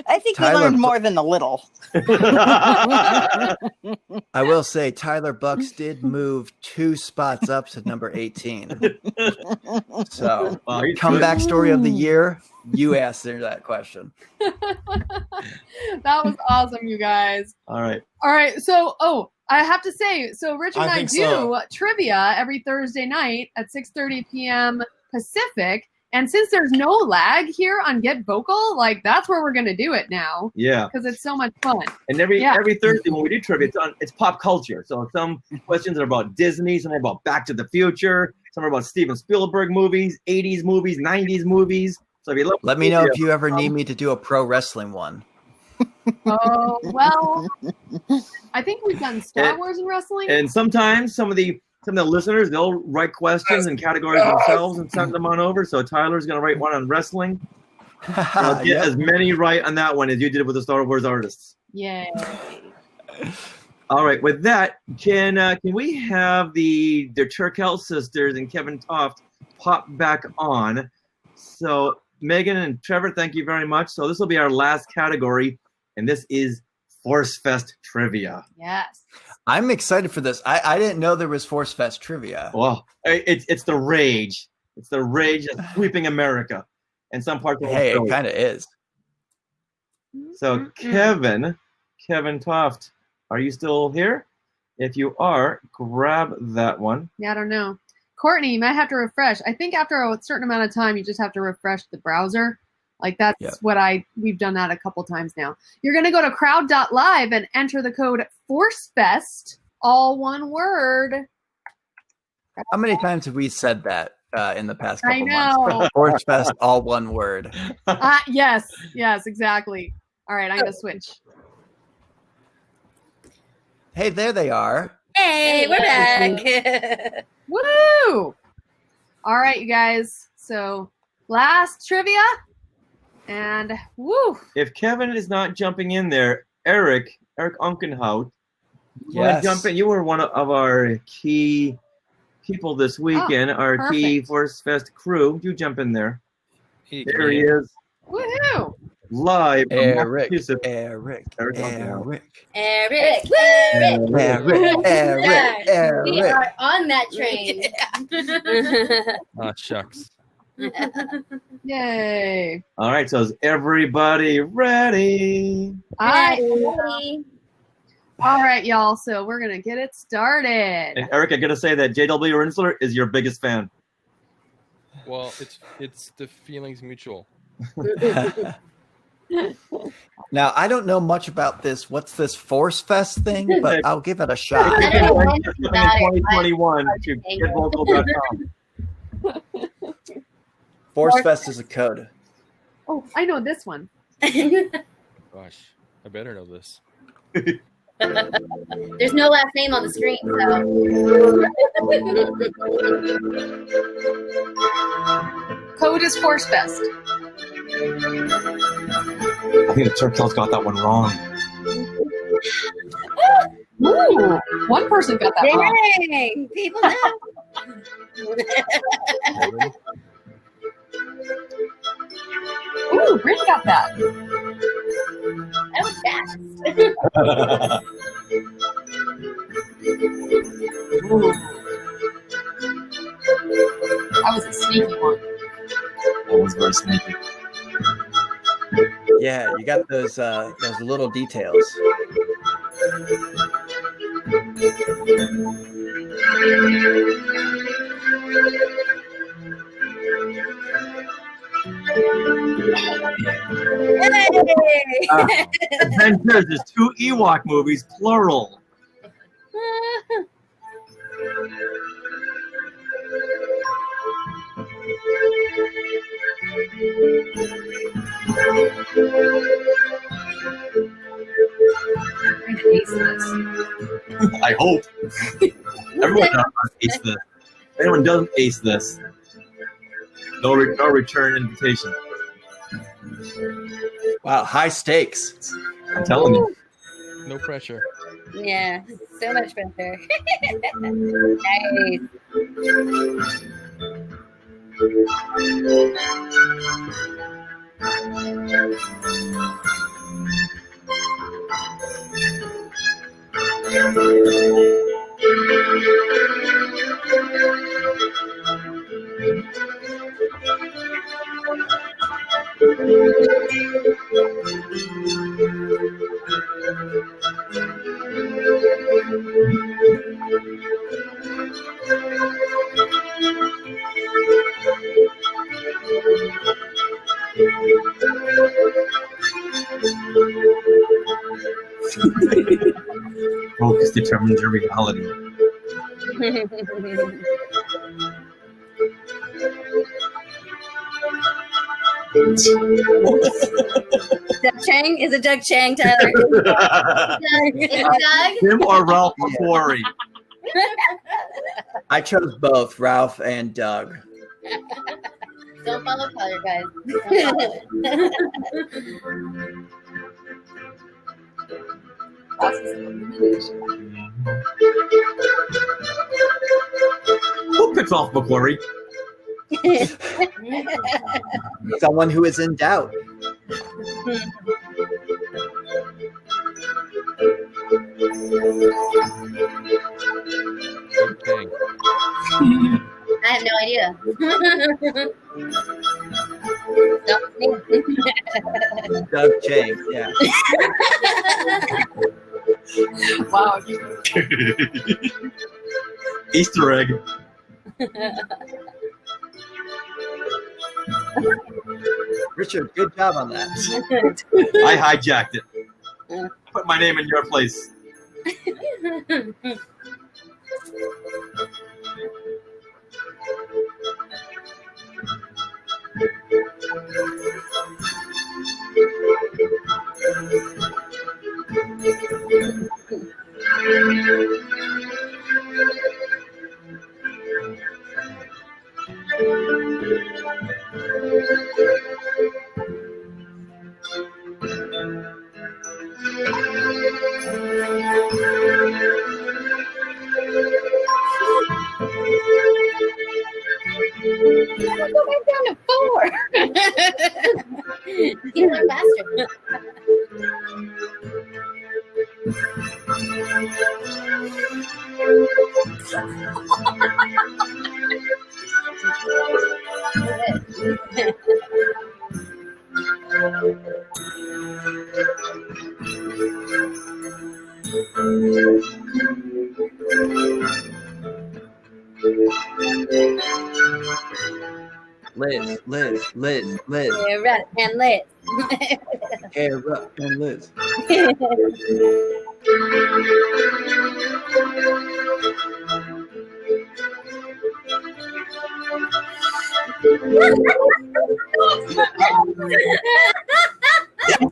I think we Tyler- learned more than a little. I will say Tyler Bucks did move 2 spots up to number 18. So, Wow, he's comeback good. story of the year, you answered that question. That was awesome, you guys. All right. All right. So, I have to say, so Richard and I I think do so. trivia every Thursday night at 6:30 p.m. Pacific. And since there's no lag here on Get Vocal, like that's where we're going to do it now. Yeah. Because it's so much fun. And every Thursday when we do trivia, it's pop culture. So some questions are about Disney, some are about Back to the Future, some are about Steven Spielberg movies, 80s movies, 90s movies. So if you love Let me know trivia, if you ever need me to do a pro wrestling one. Oh, well, I think we've done Star Wars and wrestling. And sometimes some of the listeners, they'll write questions and categories themselves and send them on over. So Tyler's going to write one on wrestling. I'll get as many right on that one as you did with the Star Wars artists. Yay. All right. With that, can we have the Turkel sisters and Kevin Toft pop back on? So Megan and Trevor, thank you very much. So this will be our last category, and this is ForceFest Trivia. Yes. I'm excited for this. I didn't know there was ForceFest trivia. Well, it's the rage. It's the rage that's sweeping America and some parts of Hey, it Australia. kind of is. So Kevin Toft, are you still here? If you are, grab that one. Yeah, I don't know. Courtney, you might have to refresh. I think after a certain amount of time, you just have to refresh the browser. Like that's what we've done that a couple times now. You're going to go to crowd.live and enter the code ForceFest, all one word. How many times have we said that in the past I couple know. months? ForceFest, all one word. Yes, exactly. All right, I'm going to switch. Hey, there they are. Hey, we're back. Woo! All right, you guys. So last trivia. And woo! If Kevin is not jumping in there, Eric Unkenhout, Yes. jump in. You were one of our key people this weekend, our key ForceFest crew. You jump in there. There he is. Woohoo! Live from Eric. Massachusetts. Eric. Unkenhout. Eric. We are on that train. Ah, shucks. Yay! All right, so is everybody ready? All right, y'all. So we're gonna get it started. And Eric, I gotta say that JW Rinsler is your biggest fan. Well, it's the feelings mutual. Now, I don't know much about this. What's this ForceFest thing? But I'll give it a shot. In 2021 to getvocal.com. ForceFest is a code. Oh, I know this one. Gosh, I better know this. There's no last name on the screen, so. Code is ForceFest. I think the Turkel's got that one wrong. Ooh, one person got that wrong. Dang, people know. Ooh, Bryn got that. That was fast. Ooh. That was a sneaky one. That was very sneaky. Yeah, you got those little details. Avengers, there's 2 Ewok movies, plural. I'm gonna ace this. I hope. Everyone knows how to ace this. If anyone doesn't ace this, no return invitation. Wow, high stakes. I'm telling you. No pressure. Yeah, so much pressure. Nice. Focus determines your reality. Doug Chang? Is it Doug Chang, Tyler? It's Doug? Him or Ralph McQuarrie? I chose both, Ralph and Doug. Don't follow color, guys. Who picks off McQuarrie? Someone who is in doubt. I have no idea. Doug Chang, yeah. Wow. Easter egg. Richard, good job on that. I hijacked it. Put my name in your place. Go back down to 4. You went faster. Liz. Era and Liz. Era and Liz.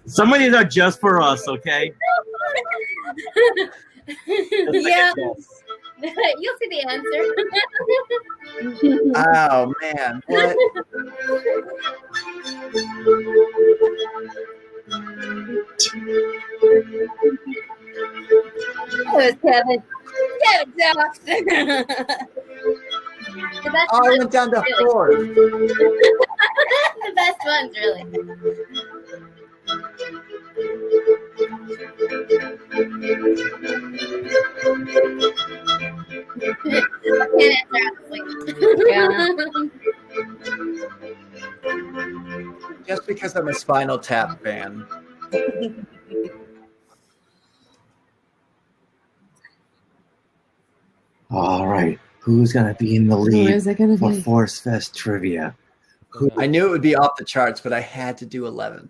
Some of these are just for us, okay? Yeah. You'll see the answer. Oh man, what? It was Kevin. Kevin talks. Oh, I went down to 4. The best ones, really. Just because I'm a Spinal Tap fan. All right. Who's going to be in the lead is it gonna for be? ForceFest trivia? I knew it would be off the charts, but I had to do 11.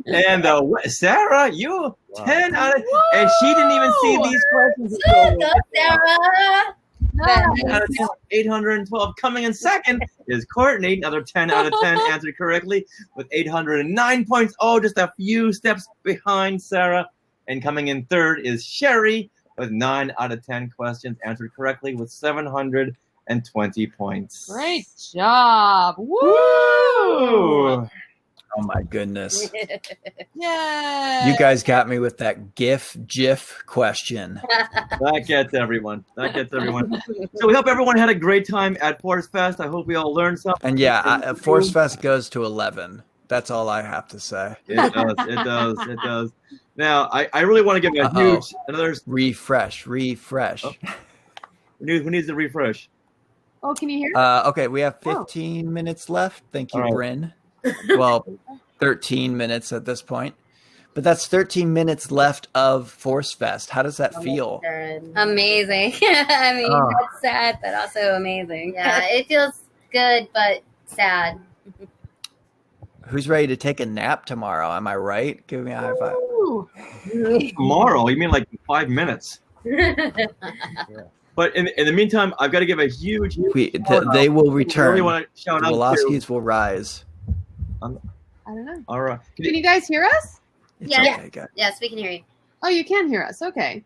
And Sarah, you 10 out of, and she didn't even see these questions. Go, Sarah. 10 out of 10, 812. Coming in second is Courtney, another 10 out of 10 answered correctly with 809 points. Oh, just a few steps behind Sarah. And coming in third is Sherry with 9 out of 10 questions answered correctly with 720 points. Great job. Woo! Woo! Oh my goodness. Yeah. You guys got me with that GIF question. That gets everyone. That gets everyone. So we hope everyone had a great time at ForceFest. I hope we all learned something. And yeah, ForceFest goes to 11. That's all I have to say. It does. It does. It does. Now, I really want to give a huge another refresh. Oh. Who needs to refresh? Oh, can you hear? Okay, we have 15 minutes left. Thank you, All right. Bryn. Well, 13 minutes at this point. But that's 13 minutes left of ForceFest. How does that feel? Amazing. I mean, Oh. that's sad, but also amazing. Yeah, it feels good, but sad. Who's ready to take a nap tomorrow? Am I right? Give me a high five. Tomorrow? You mean like 5 minutes? But in the meantime, I've got to give a huge They will return. I really want to shout The out Woloskis will rise. I don't know. All right. Can you guys hear us? Yes, we can hear you. Oh, you can hear us. Okay.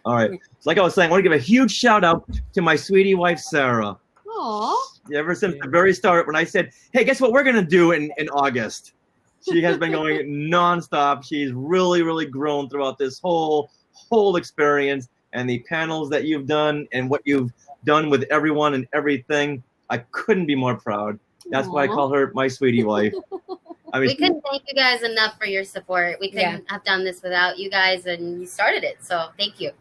All right. So like I was saying, I want to give a huge shout out to my sweetie wife, Sarah. Aw. Ever since the very start, when I said, hey, guess what we're going to do in August? She has been going nonstop. She's really, really grown throughout this whole experience, and the panels that you've done and what you've done with everyone and everything. I couldn't be more proud. That's why I call her my sweetie wife. I mean, We couldn't thank you guys enough for your support. We couldn't have done this without you guys, and you started it. So thank you.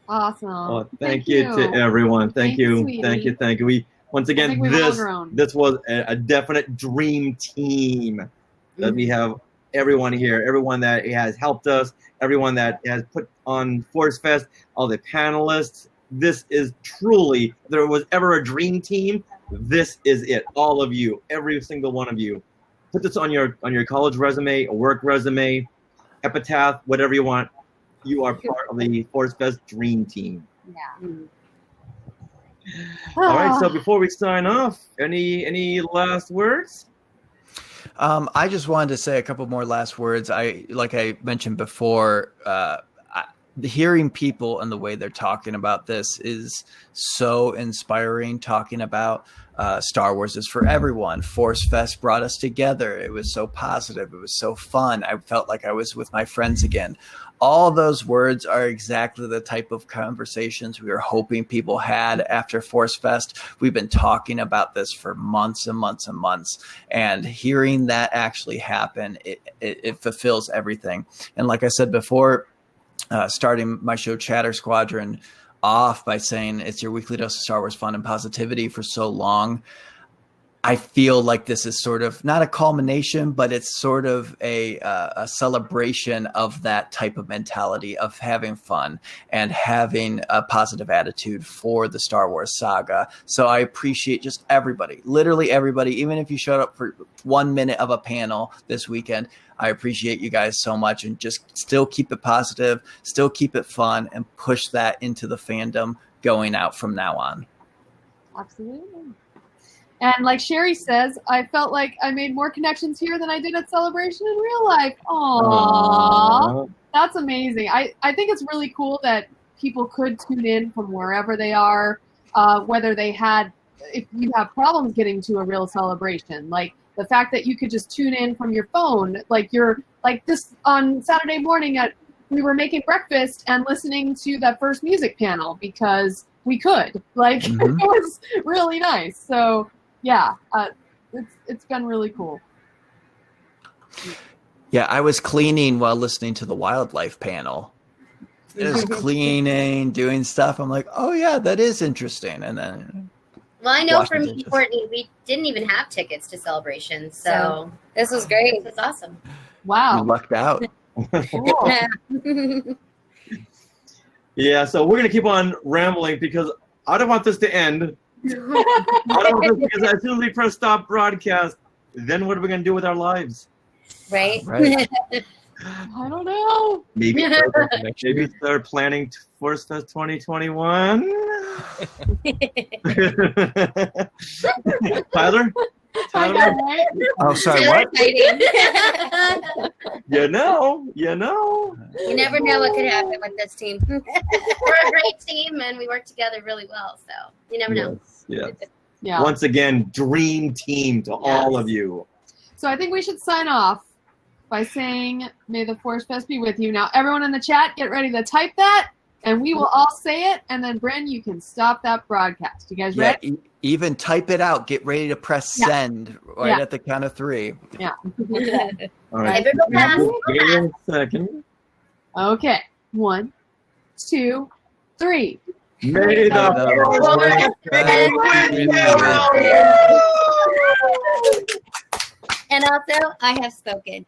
Awesome. oh, thank you to everyone. Thank you. sweetie. Thank you. We once again, think we've all grown. this was a definite dream team that we have. Everyone here, everyone that has helped us, everyone that has put on ForceFest, all the panelists. This is truly, if there was ever a dream team, this is it. All of you, every single one of you. Put this on your college resume, a work resume, epitaph, whatever you want. You are part of the ForceFest dream team. Yeah. All right. So before we sign off, any last words? I just wanted to say a couple more last words. Like I mentioned before, hearing people and the way they're talking about this is so inspiring. Talking about Star Wars is for everyone. ForceFest brought us together. It was so positive. It was so fun. I felt like I was with my friends again. All those words are exactly the type of conversations we were hoping people had after ForceFest. We've been talking about this for months and months and months, and hearing that actually happen, it fulfills everything. And like I said before, starting my show Chatter Squadron off by saying it's your weekly dose of Star Wars fun and positivity for so long, I feel like this is sort of not a culmination, but it's sort of a celebration of that type of mentality of having fun and having a positive attitude for the Star Wars saga. So I appreciate just everybody, literally everybody, even if you showed up for 1 minute of a panel this weekend. I appreciate you guys so much, and just still keep it positive, still keep it fun, and push that into the fandom going out from now on. Absolutely. And like Sherry says, I felt like I made more connections here than I did at Celebration in real life. Aww. That's amazing. I think it's really cool that people could tune in from wherever they are, whether if you have problems getting to a real celebration. Like the fact that you could just tune in from your phone, like this on Saturday morning we were making breakfast and listening to that first music panel because we could. Like It was really nice. So yeah, it's been really cool. Yeah, I was cleaning while listening to the wildlife panel. Just cleaning, doing stuff. I'm like, oh yeah, that is interesting. And then Well, I know Washington for me, just- Courtney, we didn't even have tickets to Celebration, so this was great. This was awesome. you lucked out. Yeah. So we're gonna keep on rambling because I don't want this to end. I don't want this, because as soon as we press stop broadcast, then what are we gonna do with our lives? Right? Right. I don't know. Maybe they're planning ForceFest 2021. Tyler? Oh, sorry, So what? exciting. You know. You never know what could happen with this team. We're a great team, and we work together really well. So you never know. Yes. Yeah. Once again, dream team to all of you. So I think we should sign off by saying, may the Force Fest be with you. Now, everyone in the chat, get ready to type that, and we will all say it, and then, Bryn, you can stop that broadcast. You guys ready? Even type it out. Get ready to press send at the count of 3. Yeah. All right. Wait a second. Okay. 1, 2, 3. May the And also, I have spoken.